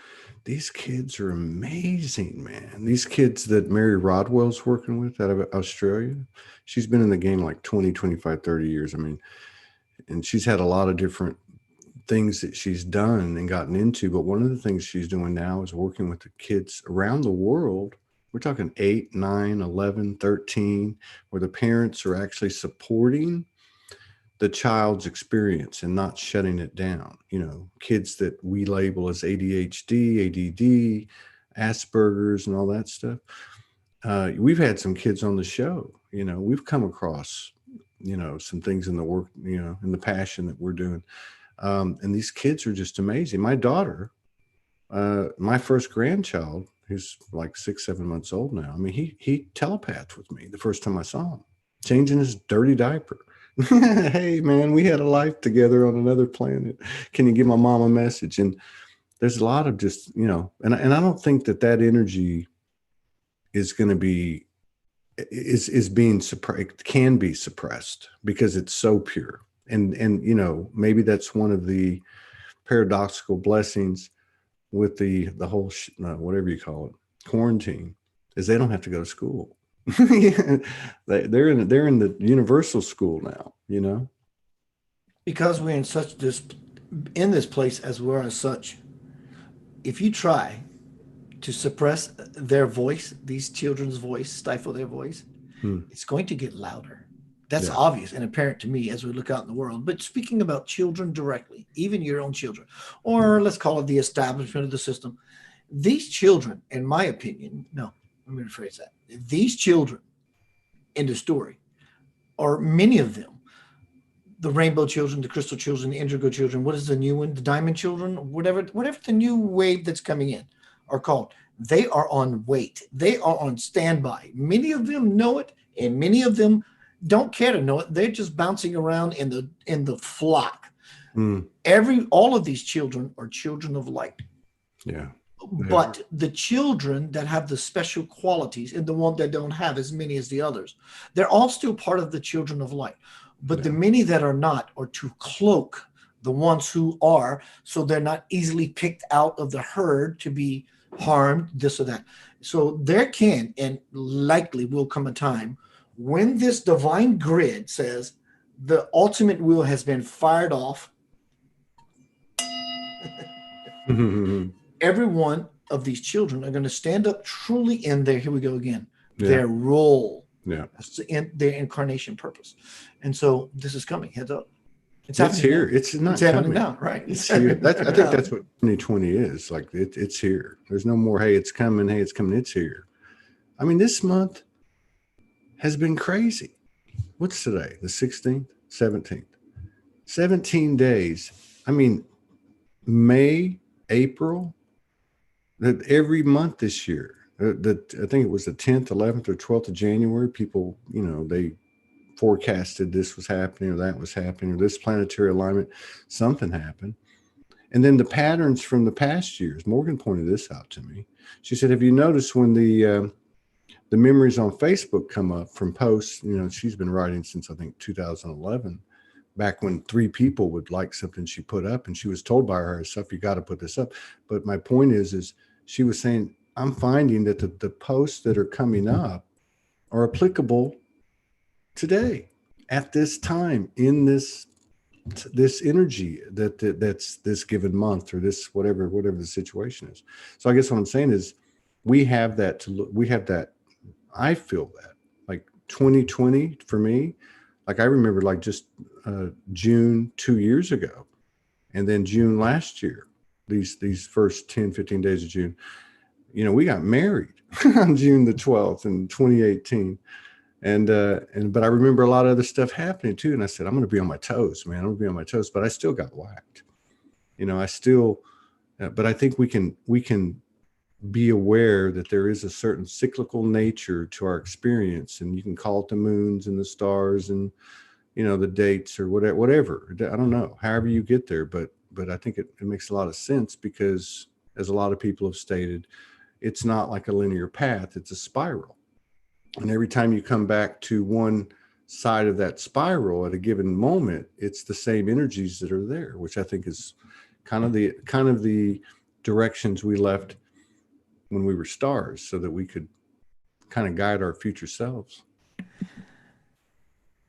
these kids are amazing, man. These kids that Mary Rodwell's working with out of Australia, she's been in the game like 20, 25, 30 years. I mean, and she's had a lot of different things that she's done and gotten into. But one of the things she's doing now is working with the kids around the world. We're talking 8, 9, 11, 13, where the parents are actually supporting the child's experience and not shutting it down. Kids that we label as ADHD, ADD, Asperger's and all that stuff. We've had some kids on the show, we've come across, some things in the work, in the passion that we're doing. And these kids are just amazing. My daughter, my first grandchild, who's like 6, 7 months old now. I mean, he telepathed with me the first time I saw him, changing his dirty diaper. Hey man, we had a life together on another planet. Can you give my mom a message? And there's a lot of just, and I don't think that energy is going to be, is being suppressed, can be suppressed because it's so pure. And maybe that's one of the paradoxical blessings with the whole, whatever you call it, quarantine, is they don't have to go to school. They're in the universal school now, because we're in this place as we're as such. If you try to suppress their voice, these children's voice, stifle their voice, it's going to get louder. That's obvious and apparent to me as we look out in the world. But speaking about children directly, even your own children, or let's call it the establishment of the system, these children, in my opinion, no, let me rephrase that. These children in the story, or many of them, the rainbow children, the crystal children, the indigo children, what is the new one? The diamond children, whatever the new wave that's coming in are called. They are on wait. They are on standby. Many of them know it, and many of them don't care to know it. They're just bouncing around in the flock. All of these children are children of light. Yeah. But the children that have the special qualities and the one that don't have as many as the others, they're all still part of the children of light. But the many that are not are to cloak the ones who are, so they're not easily picked out of the herd to be harmed, this or that. So there can and likely will come a time when this divine grid says the ultimate will has been fired off. Every one of these children are going to stand up truly in their, here we go again, their role. Yeah. In their incarnation purpose. And so this is coming, heads up. It's here. Now. It's not it's happening now, right? It's here. I think that's what 2020 is. Like it's here. There's no more, hey, it's coming. Hey, it's coming. It's here. I mean, this month has been crazy. What's today? The 16th, 17th. 17 days. I mean, May, April, that every month this year I think it was the 10th, 11th, or 12th of January. People, they forecasted this was happening or that was happening or this planetary alignment, something happened. And then the patterns from the past years. Morgan pointed this out to me. She said, "Have you noticed when the memories on Facebook come up from posts? She's been writing since I think 2011, back when 3 people would like something she put up, and she was told by her herself, you got to put this up." But my point is she was saying, I'm finding that the posts that are coming up are applicable today, at this time, in this energy that's this given month, or this whatever the situation is. So I guess what I'm saying is we have that to look. We have that. I feel that, like 2020 for me, like I remember like just June 2 years ago, and then June last year, these first 10, 15 days of June, we got married on June the 12th in 2018. But I remember a lot of other stuff happening too. And I said, I'm going to be on my toes, man. I'm going to be on my toes, but I still got whacked. But I think we can be aware that there is a certain cyclical nature to our experience, and you can call it the moons and the stars and, the dates or whatever. I don't know, however you get there, but I think it makes a lot of sense, because as a lot of people have stated, it's not like a linear path, it's a spiral. And every time you come back to one side of that spiral at a given moment, it's the same energies that are there, which I think is kind of the directions we left when we were stars, so that we could kind of guide our future selves.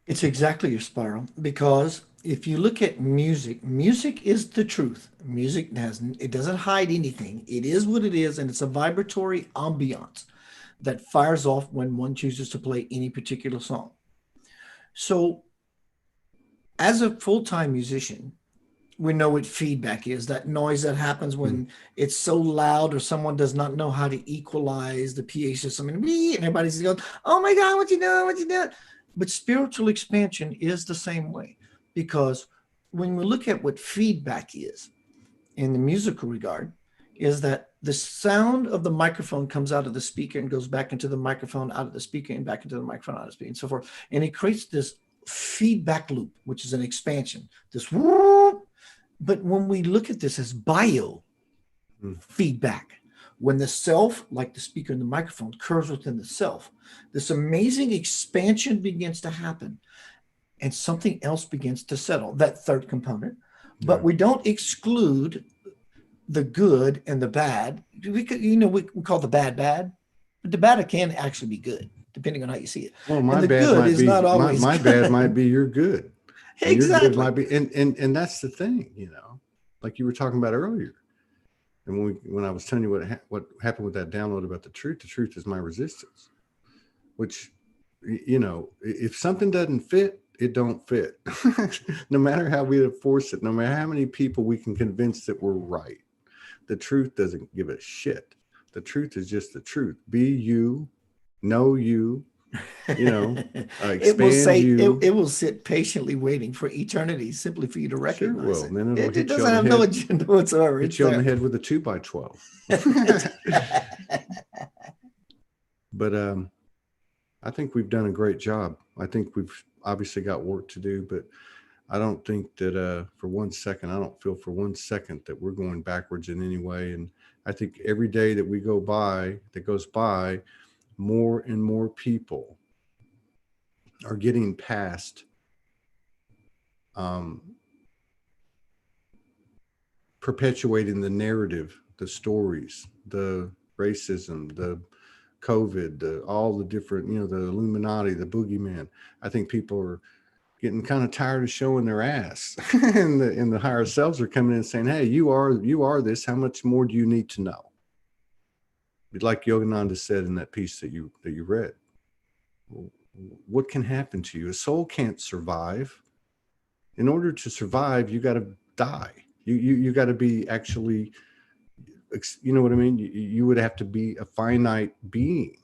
It's exactly your spiral, because if you look at music, music is the truth. Music it doesn't hide anything. It is what it is, and it's a vibratory ambiance that fires off when one chooses to play any particular song. So as a full-time musician, we know what feedback is, that noise that happens when it's so loud, or someone does not know how to equalize the PA system, and everybody's going, oh my God, what you doing? But spiritual expansion is the same way, because when we look at what feedback is in the musical regard, is that the sound of the microphone comes out of the speaker and goes back into the microphone, out of the speaker and back into the microphone, out of the speaker, and so forth. And it creates this feedback loop, which is an expansion, this whoop. But when we look at this as bio feedback, when the self, like the speaker and the microphone, curves within the self, this amazing expansion begins to happen, and something else begins to settle, that third component. But we don't exclude the good and the bad. We call the bad, but the bad can actually be good, depending on how you see it. Well, my and the bad good might is be not always my bad might be your good. And exactly. your good might be, and that's the thing, like you were talking about earlier. And when I was telling you what happened with that download about the truth is my resistance. Which, if something doesn't fit, it don't fit. No matter how we force it, no matter how many people we can convince that we're right, the truth doesn't give a shit. The truth is just the truth. Be you, know you, expand it will say you. it will sit patiently waiting for eternity, simply for you to recognize Sure will. Then it'll it doesn't have no agenda whatsoever. Hit you on the head with a 2x12. But I think we've done a great job. I think we've obviously got work to do, but I don't think that for 1 second, I don't feel for 1 second that we're going backwards in any way. And I think every day that goes by, more and more people are getting past perpetuating the narrative, the stories, the racism, the COVID, all the different, the Illuminati, the boogeyman. I think people are getting kind of tired of showing their ass, and the higher selves are coming in and saying, "Hey, you are this. How much more do you need to know?" Like Yogananda said in that piece that you read, what can happen to you? A soul can't survive. In order to survive, you got to die. You got to be actually, you know what I mean? You would have to be a finite being.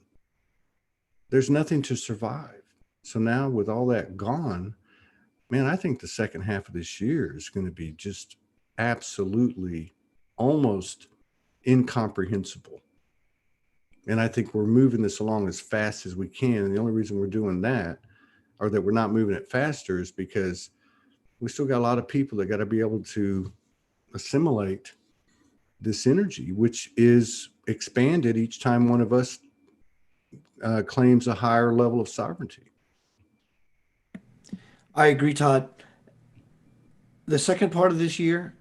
There's nothing to survive. So now with all that gone, man, I think the second half of this year is going to be just absolutely almost incomprehensible. And I think we're moving this along as fast as we can. And the only reason we're doing that, or that we're not moving it faster, is because we still got a lot of people that got to be able to assimilate this energy, which is expanded each time one of us claims a higher level of sovereignty. I agree, Todd. The second part of this year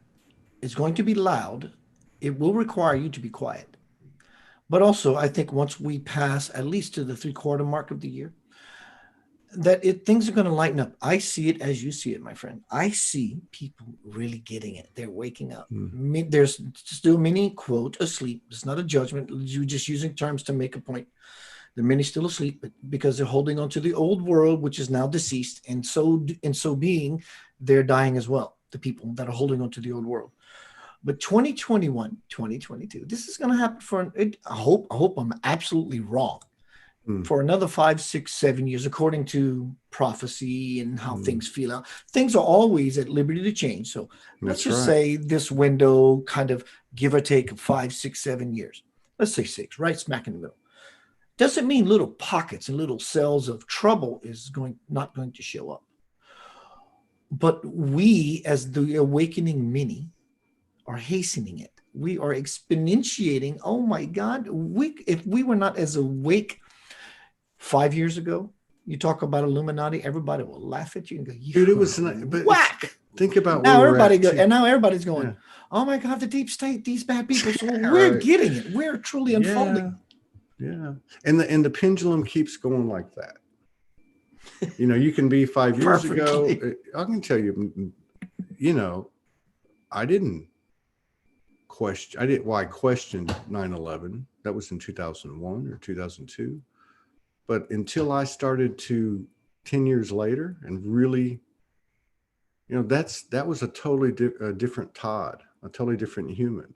is going to be loud. It will require you to be quiet. But also, I think once we pass at least to the 3/4 mark of the year, that things are going to lighten up. I see it as you see it, my friend. I see people really getting it. They're waking up. There's still many, quote, asleep. It's not a judgment. You're just using terms to make a point. There are many still asleep, but because they're holding on to the old world, which is now deceased, and so being, they're dying as well. The people that are holding on to the old world. But 2021, 2022, this is going to happen for. I hope I'm absolutely wrong. For another 5, 6, 7 years, according to prophecy and how things feel out. Things are always at liberty to change. So let's just say this window, kind of give or take 5, 6, 7 years. Let's say 6, right smack in the middle. Doesn't mean little pockets and little cells of trouble is not going to show up. But we, as the awakening many, are hastening it. We are exponentiating. Oh my God! If we were not as awake 5 years ago, you talk about Illuminati, everybody will laugh at you and go, Dude, it was but whack. Think about Now where now everybody's going, oh my God, the deep state, these bad people. So we're getting it. We're truly unfolding. Yeah. And the pendulum keeps going like that. You can be 5 years ago. I can tell you, I didn't question. I questioned 9/11. That was in 2001 or 2002. But until I started to 10 years later and really, that was a totally different Todd, a totally different human.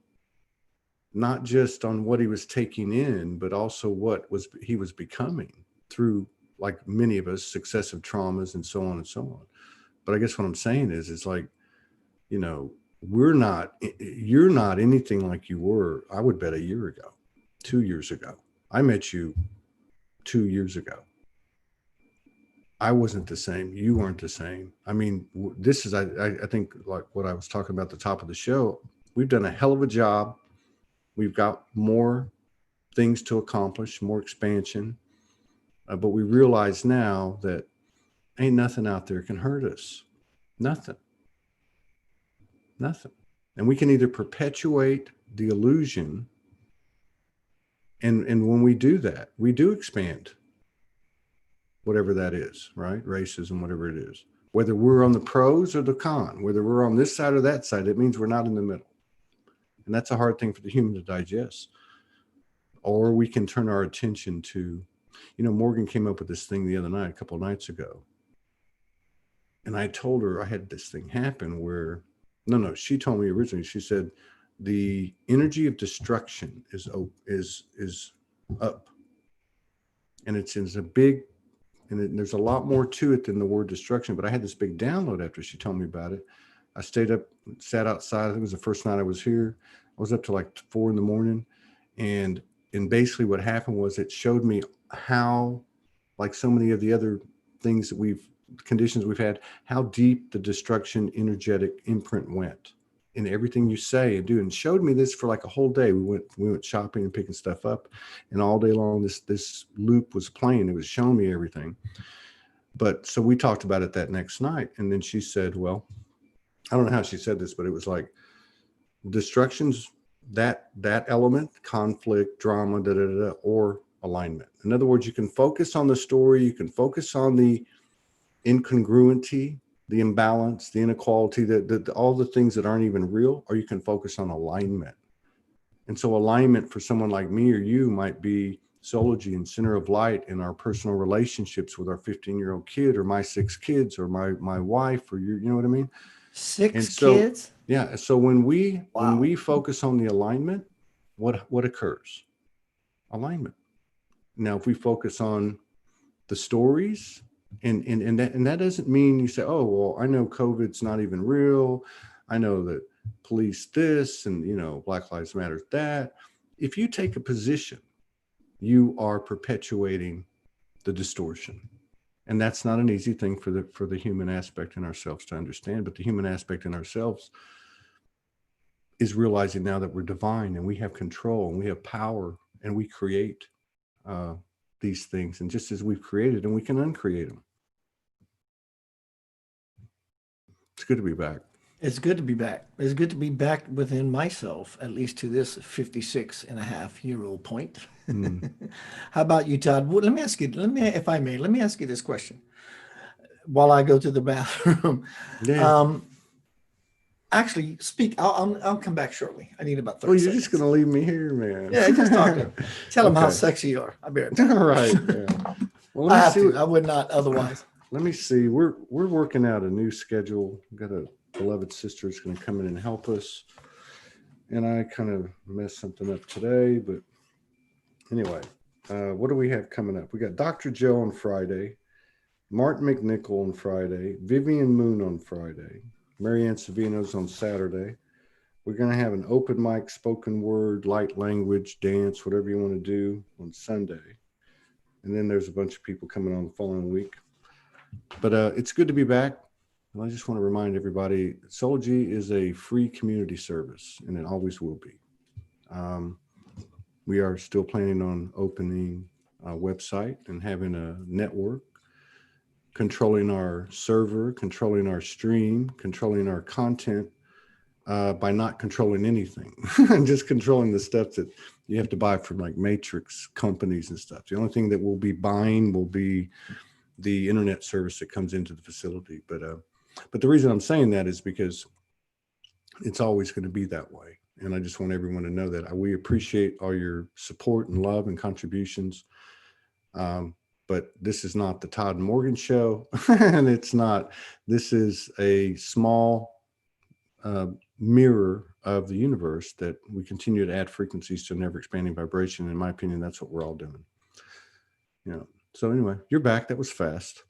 Not just on what he was taking in, but also what he was becoming through, like many of us, successive traumas and so on and so on. But I guess what I'm saying is, it's like, you're not anything like you were, I would bet, a year ago, 2 years ago. I met you 2 years ago. I wasn't the same. You weren't the same. I mean, this is, I think, like what I was talking about at the top of the show, we've done a hell of a job. We've got more things to accomplish, more expansion. But we realize now that ain't nothing out there can hurt us. Nothing. And we can either perpetuate the illusion, and when we do that, we do expand whatever that is, right? Racism, whatever it is. Whether we're on the pros or the con, whether we're on this side or that side, it means we're not in the middle. And that's a hard thing for the human to digest. Or we can turn our attention to, Morgan came up with this thing the other night, a couple of nights ago. And I told her I had this thing happen where, she told me originally, she said, the energy of destruction is up. And it's a big, and there's a lot more to it than the word destruction. But I had this big download after she told me about it. I stayed up, sat outside. I think it was the first night I was here. I was up to like 4 a.m. And basically what happened was it showed me how, like so many of the other things that conditions we've had, how deep the destruction energetic imprint went in everything you say and do, and showed me this for like a whole day. We went shopping and picking stuff up, and all day long this loop was playing. It was showing me everything. But so we talked about it that next night, and then she said, well, I don't know how she said this, but it was like, destruction's that element, conflict, drama, or alignment. In other words, you can focus on the story, you can focus on the incongruity, the imbalance, the inequality, all the things that aren't even real, or you can focus on alignment. And so alignment for someone like me or you might be Sology and center of light in our personal relationships with our 15-year-old kid, or my 6 kids, or my wife, or you know what I mean? 6 kids? Yeah. So when we focus on the alignment, what occurs? Alignment. Now, if we focus on the stories, and that doesn't mean you say, oh, well, I know COVID's not even real. I know that police this and Black Lives Matter that. If you take a position you are perpetuating the distortion. And that's not an easy thing for the human aspect in ourselves to understand. But the human aspect in ourselves is realizing now that we're divine and we have control and we have power and we create these things. And just as we've created them, we can uncreate them. It's good to be back. It's good to be back. It's good to be back within myself, at least to this 56.5-year-old point. How about you, Todd? Well, let me ask you, if I may, let me ask you this question while I go to the bathroom. Yeah. Actually, I'll come back shortly. I need about 30 Well, you're seconds. just going to leave me here, man. Yeah, just talk to him. Tell them how Okay. sexy you are. I'll be right back. All right. Yeah. Well, I have to. I would not otherwise. Let me see. We're working out a new schedule. We've got a beloved sister who's going to come in and help us. And I kind of messed something up today, but anyway, what do we have coming up? We got Dr. Joe on Friday, Martin McNichol on Friday, Vivian Moon on Friday, Marianne Savino's on Saturday. We're going to have an open mic, spoken word, light language, dance, whatever you want to do on Sunday. And then there's a bunch of people coming on the following week. But it's good to be back. And I just want to remind everybody, Soulgy is a free community service, and it always will be. We are still planning on opening a website and having a network, controlling our server, controlling our stream, controlling our content by not controlling anything, just controlling the stuff that you have to buy from like matrix companies and stuff. The only thing that we'll be buying will be the internet service that comes into the facility. But the reason I'm saying that is because it's always going to be that way. And I just want everyone to know that we appreciate all your support and love and contributions. But this is not the Todd Morgan Show. And this is a small mirror of the universe that we continue to add frequencies to an ever expanding vibration. In my opinion, that's what we're all doing. So anyway, you're back. That was fast.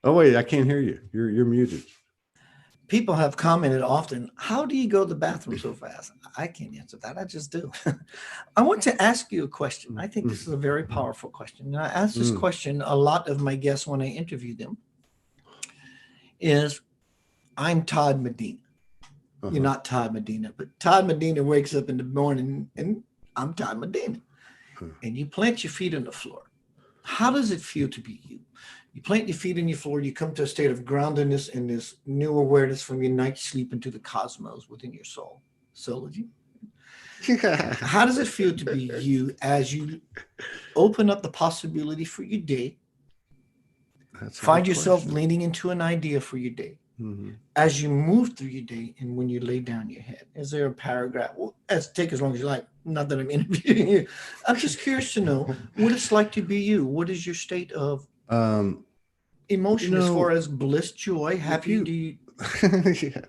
Oh wait, I can't hear you. You're muted. People have commented often, how do you go to the bathroom so fast? I can't answer that. I just do. I want to ask you a question. I think this is a very powerful question. And I ask this question a lot of my guests when I interview them. I'm Todd Medina. You're not Todd Medina, but Todd Medina wakes up in the morning and I'm Todd Medina. And you plant your feet on the floor. How does it feel to be you? You plant your feet on your floor, you come to a state of groundedness and this new awareness from your night sleep into the cosmos within your soul. Soulology. How does it feel to be you as you open up the possibility for your day? Find yourself leaning into an idea for your day. As you move through your day and when you lay down your head, is there a paragraph? Well, take as long as you like. Not that I'm interviewing you. I'm just curious to know what it's like to be you. What is your state of emotion as far as bliss, joy, happy? Do you? Yeah.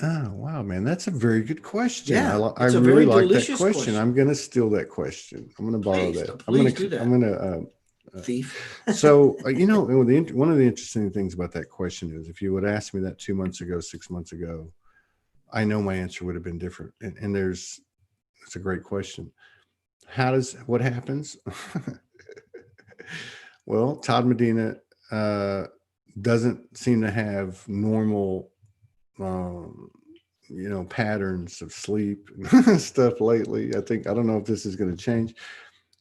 Oh, wow, man. That's a very good question. Yeah, I really like that question. I'm going to steal that question. I'm going to borrow that. Please do that. I'm going to thief. So, one of the interesting things about that question is if you would ask me that 2 months ago, 6 months ago, I know my answer would have been different. And it's a great question. What happens? Well, Todd Medina doesn't seem to have normal, patterns of sleep and stuff lately. I don't know if this is going to change.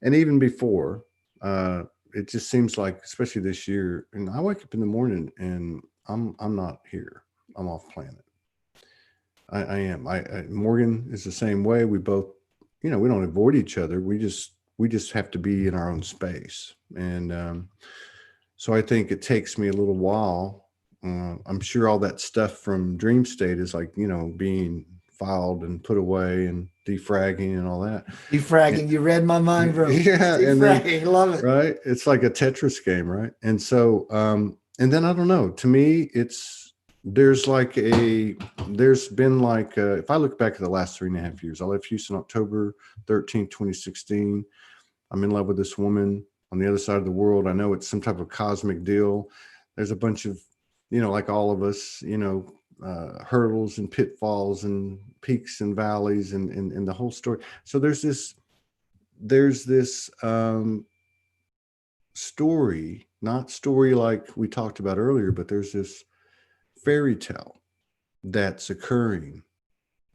And even before, it just seems like, especially this year, and I wake up in the morning and I'm not here. I'm off planet. I am. Morgan is the same way. We both, we don't avoid each other. We just have to be in our own space. And so I think it takes me a little while. I'm sure all that stuff from dream state is like, being filed and put away and defragging and all that. Defragging. You read my mind, bro. Yeah. Defragging. Love it. Right. It's like a Tetris game. Right. And so, and then I don't know, to me, there's been like, if I look back at the last 3.5 years, I left Houston October 13th, 2016. I'm in love with this woman on the other side of the world. I know it's some type of cosmic deal. There's a bunch of, like all of us, hurdles and pitfalls and peaks and valleys and the whole story. So there's this story, not story like we talked about earlier, but there's this fairy tale that's occurring,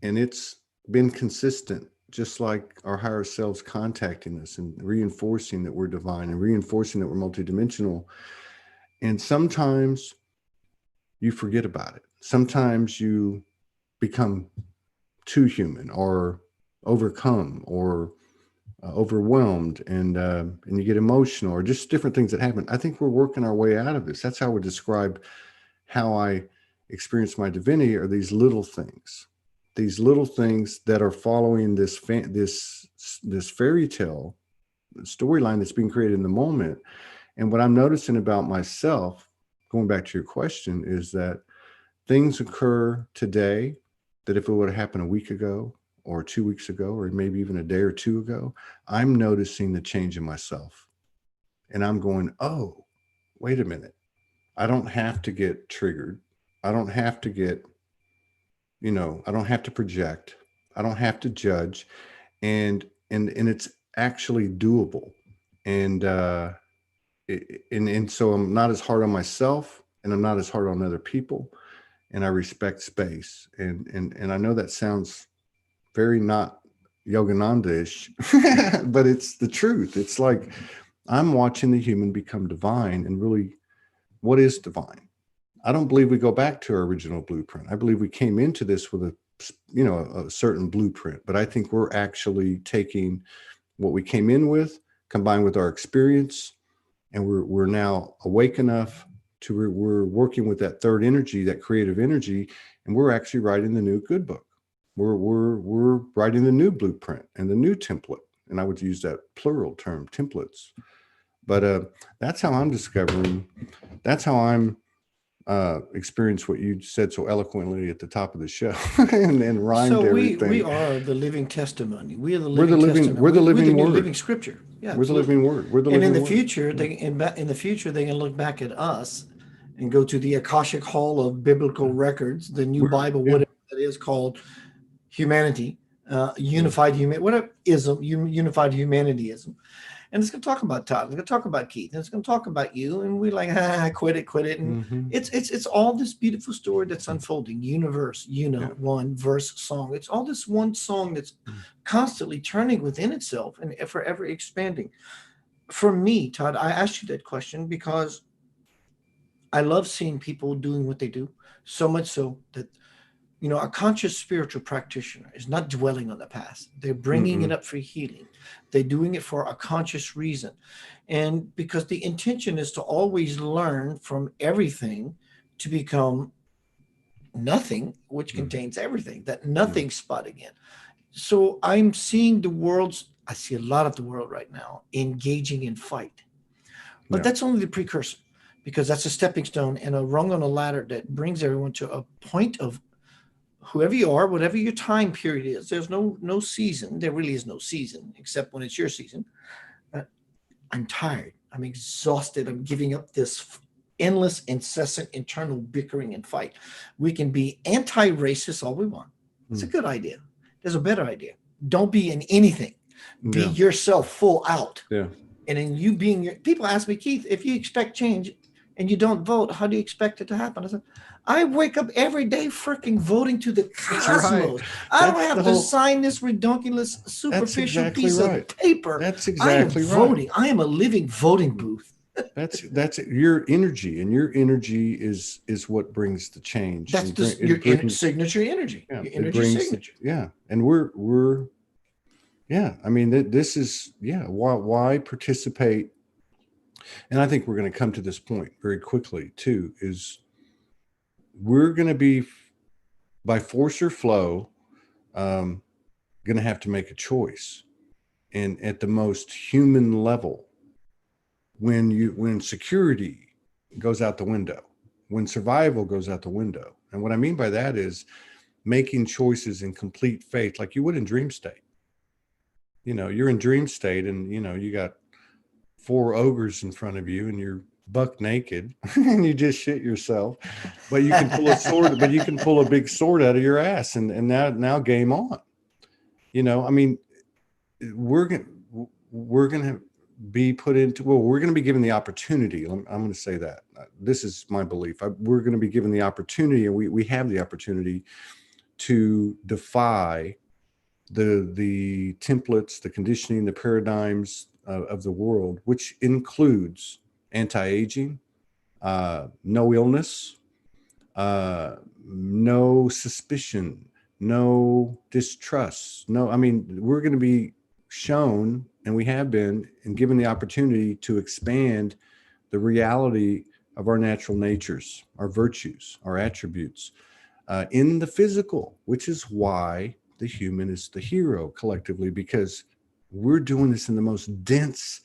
and it's been consistent, just like our higher selves contacting us and reinforcing that we're divine and reinforcing that we're multidimensional. And sometimes you forget about it. Sometimes you become too human or overcome or overwhelmed, and you get emotional, or just different things that happen. I think we're working our way out of this. That's how I would describe how I experience my divinity, are these little things that are following this fairy tale storyline that's being created in the moment. And what I'm noticing about myself, going back to your question, is that things occur today that if it would have happened a week ago or 2 weeks ago, or maybe even a day or two ago, I'm noticing the change in myself. And I'm going, oh, wait a minute. I don't have to get triggered. I don't have to get, I don't have to project. I don't have to judge. And it's actually doable. And so I'm not as hard on myself, and I'm not as hard on other people, and I respect space. And I know that sounds very not Yogananda-ish, but it's the truth. It's like I'm watching the human become divine. And really, what is divine? I don't believe we go back to our original blueprint. I believe we came into this with a certain blueprint, but I think we're actually taking what we came in with, combined with our experience, and we're now awake enough to we're working with that third energy, that creative energy, and we're actually writing the new good book. We're writing the new blueprint and the new template, and I would use that plural term, templates. But that's how I'm discovering. That's how I'm experience what you said so eloquently at the top of the show, and rhymed everything. We are the living testimony. We are the We're living testament. We're the living we're the word. living scripture. Yeah, we're the living word. We're the and living in the word. future, in the future they can look back at us and go to the Akashic Hall of biblical records, the new Bible, whatever that is called, humanity, unified unified humanityism. And it's going to talk about Todd. It's going to talk about Keith. And it's going to talk about you. And we're like, quit it. And it's all this beautiful story that's unfolding. Universe, one verse song. It's all this one song that's constantly turning within itself and forever expanding. For me, Todd, I asked you that question because I love seeing people doing what they do, so much so that a conscious spiritual practitioner is not dwelling on the past. They're bringing it up for healing. They're doing it for a conscious reason. And because the intention is to always learn from everything to become nothing, which contains everything, that nothing spot again. So I'm seeing I see a lot of the world right now engaging in fight. But that's only the precursor, because that's a stepping stone and a rung on a ladder that brings everyone to a point of whoever you are, whatever your time period is. There's no season. There really is no season except when it's your season. I'm tired. I'm exhausted. I'm giving up this endless, incessant internal bickering and fight. We can be anti-racist all we want. It's a good idea. There's a better idea. Don't be in anything. Be yourself full out. Yeah. And in you being people ask me, Keith, if you expect change and you don't vote, how do you expect it to happen? I said, I wake up every day freaking voting to the cosmos. Right. I don't have to sign this redonkulous, superficial piece of paper. That's exactly right. I am voting. I am a living voting booth. That's your energy, and your energy is what brings the change. That's your signature energy. Yeah, your energy signature. And we're I mean, this is why participate. And I think we're going to come to this point very quickly too, is we're going to be, by force or flow, going to have to make a choice. And at the most human level, when security goes out the window, when survival goes out the window. And what I mean by that is making choices in complete faith, like you would in dream state. You're in dream state, and you got 4 ogres in front of you, and you're buck naked and you just shit yourself, but you can pull a sword, but you can pull a big sword out of your ass, and now game on. I mean, we're gonna be put into, well, we're going to be given the opportunity. I'm going to say that this is my belief. We're going to be given the opportunity, and we have the opportunity to defy the templates, the conditioning, the paradigms of the world, which includes anti-aging, no illness, no suspicion, no distrust. No, I mean, we're going to be shown, and we have been, and given the opportunity to expand the reality of our natural natures, our virtues, our attributes in the physical, which is why the human is the hero collectively, because we're doing this in the most dense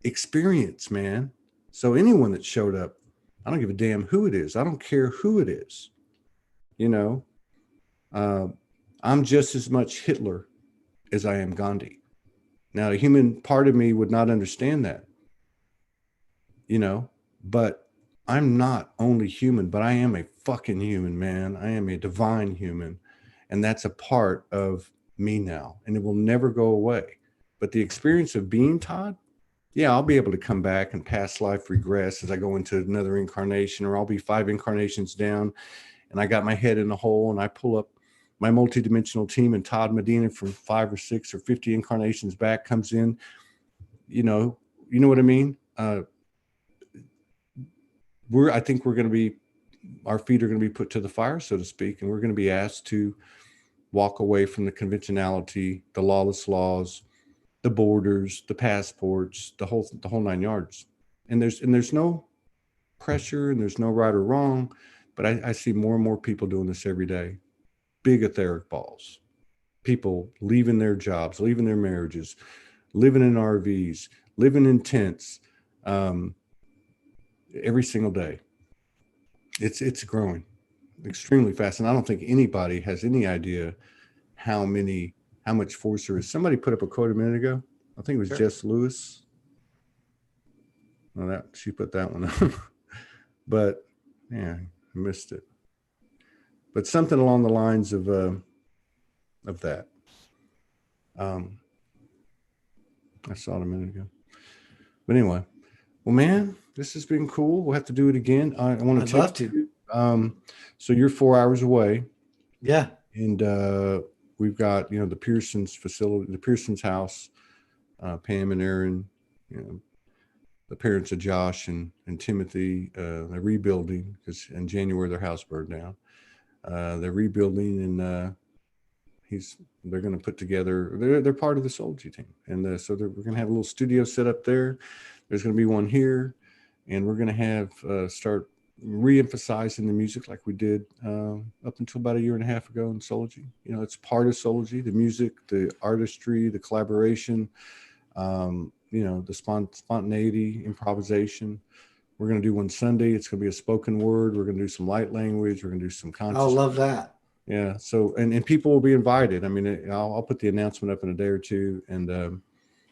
experience, man. So anyone that showed up, I don't give a damn who it is. I don't care who it is. I'm just as much Hitler as I am Gandhi. Now, a human part of me would not understand that, but I'm not only human, but I am a fucking human, man. I am a divine human. And that's a part of me now, and it will never go away. But the experience of being Todd, yeah, I'll be able to come back and past life regress as I go into another incarnation, or I'll be 5 incarnations down and I got my head in a hole and I pull up my multidimensional team, and Todd Medina from 5 or 6 or 50 incarnations back comes in. You know what I mean? I think we're going to be, our feet are going to be put to the fire, so to speak, and we're going to be asked to walk away from the conventionality, the lawless laws, the borders, the passports, the whole 9 yards. And there's no pressure, and there's no right or wrong, but I see more and more people doing this every day. Big etheric balls, people leaving their jobs, leaving their marriages, living in RVs, living in tents, every single day. It's growing extremely fast, and I don't think anybody has any idea how much force there is. Somebody put up a quote a minute ago. I think it was Sure. Jess Lewis. Well, she put that one up. But yeah, I missed it. But something along the lines of that. I saw it a minute ago. But anyway, well, man, this has been cool. We'll have to do it again. I want to. I'd love to. So you're 4 hours away. Yeah. And we've got, the Pearson's facility, the Pearson's house, Pam and Aaron, the parents of Josh and Timothy, they're rebuilding, because in January their house burned down. They're rebuilding, and they're going to put together, they're part of the Soulspeaks team. And so we're going to have a little studio set up there. There's going to be one here, and we're going to have start re-emphasizing the music like we did up until about 1.5 years ago in Soulspeaks. It's part of Soulspeaks, the music, the artistry, the collaboration, the spontaneity, improvisation. We're going to do one Sunday. It's going to be a spoken word. We're going to do some light language. We're going to do some conscious. I love that. Yeah. So, and people will be invited. I mean, I'll put the announcement up in a day or two, and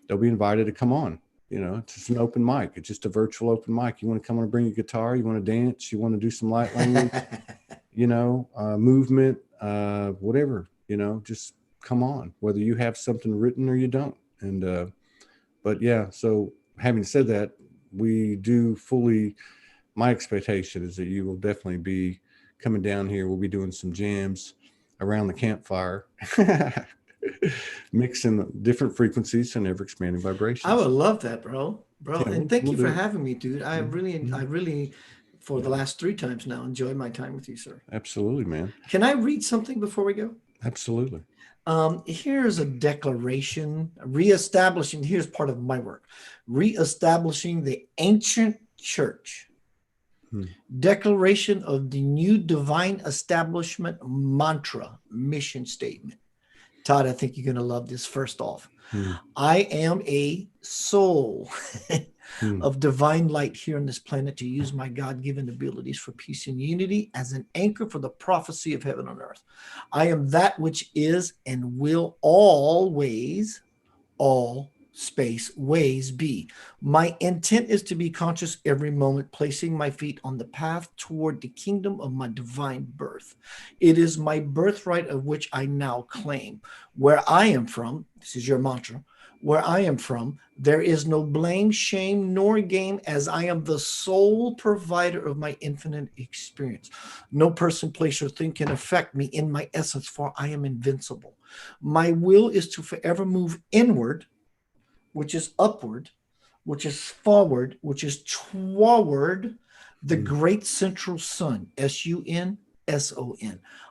they'll be invited to come on. It's just an open mic. It's just a virtual open mic. You want to come on and bring a guitar, you want to dance, you want to do some light language, movement, whatever, just come on, whether you have something written or you don't. And, but yeah, so having said that, we do fully, my expectation is that you will definitely be coming down here. We'll be doing some jams around the campfire. Mixing different frequencies and ever expanding vibrations. I would love that, bro. Yeah, And thank you for do it. having me, dude. I really, for the last 3 times now, enjoyed my time with you, sir. Absolutely, man. Can I read something before we go? Absolutely. Here's a declaration, reestablishing, here's part of my work, reestablishing the ancient church. Declaration of the new divine establishment mantra, mission statement. Todd, I think you're going to love this. First off, I am a soul of divine light here on this planet to use my God-given abilities for peace and unity as an anchor for the prophecy of heaven on earth. I am that which is and will always all space ways be. My intent is to be conscious every moment, placing my feet on the path toward the kingdom of my divine birth. It is my birthright of which I now claim. Where I am from, this is your mantra, where I am from, there is no blame, shame, nor game, as I am the sole provider of my infinite experience. No person, place, or thing can affect me in my essence, for I am invincible. My will is to forever move inward, which is upward, which is forward, which is toward the great central sun, SUNSON.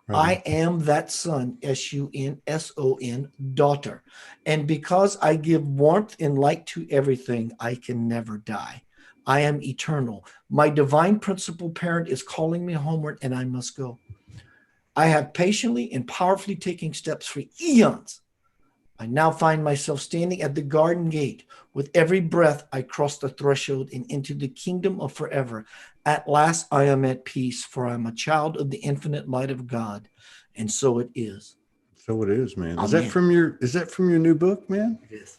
I am that sun, SUNSON, daughter. And because I give warmth and light to everything, I can never die. I am eternal. My divine principal parent is calling me homeward, and I must go. I have patiently and powerfully taken steps for eons. I now find myself standing at the garden gate. With every breath, I cross the threshold and into the kingdom of forever. At last, I am at peace, for I am a child of the infinite light of God. And so it is. So it is, man. Is Amen. Is that from your new book, man? It is.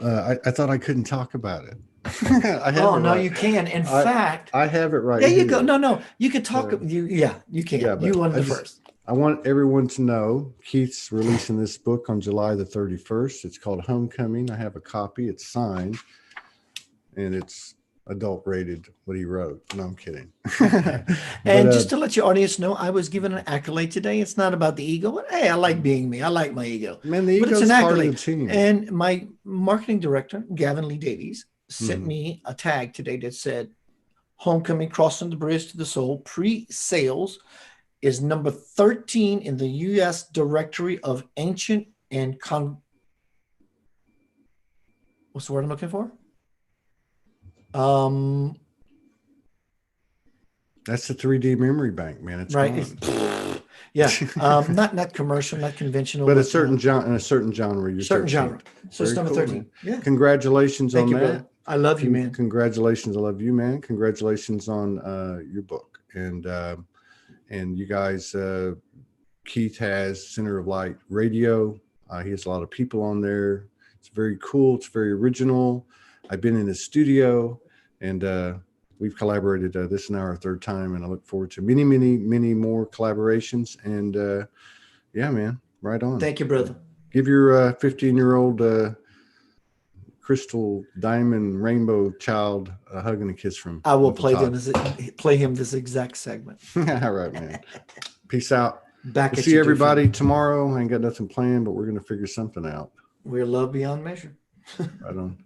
I thought I couldn't talk about it. I have Oh, it no, right. you can. In fact, I have it right. there you here. go. No, you can talk. You can. Yeah, but you won the first. I want everyone to know Keith's releasing this book on July the 31st. It's called Homecoming. I have a copy. It's signed, and it's adult rated what he wrote. No, I'm kidding. And just to let your audience know, I was given an accolade today. It's not about the ego. But, hey, I like being me. I like my ego. Man, the But ego's it's an part of the accolade. team. And my marketing director, Gavin Lee Davies, sent me a tag today that said, Homecoming, Crossing the Bridge to the Soul, pre-sales is number 13 in the U.S. Directory of Ancient and what's the word I'm looking for? That's the 3D memory bank, man. It's right. Yeah. Not commercial, not conventional. But a certain genre, in a certain genre. You're certain 13. genre. So it's Very number cool, 13. man. Yeah. Congratulations Thank on you, that. brother. I love you, man. Congratulations. I love you, man. Congratulations on your book. And you guys, Keith has Center of Light Radio. He has a lot of people on there. It's very cool. It's very original. I've been in his studio, and we've collaborated. This is now our third time, and I look forward to many, many, many more collaborations. And yeah, man, right on. Thank you, brother. Give your 15-year-old crystal diamond rainbow child a hug and a kiss from. I will Uncle play him this exact segment. All right, man. Peace out. Back We'll at see you, everybody tomorrow. I ain't got nothing planned, but we're going to figure something out. We're love beyond measure. Right on.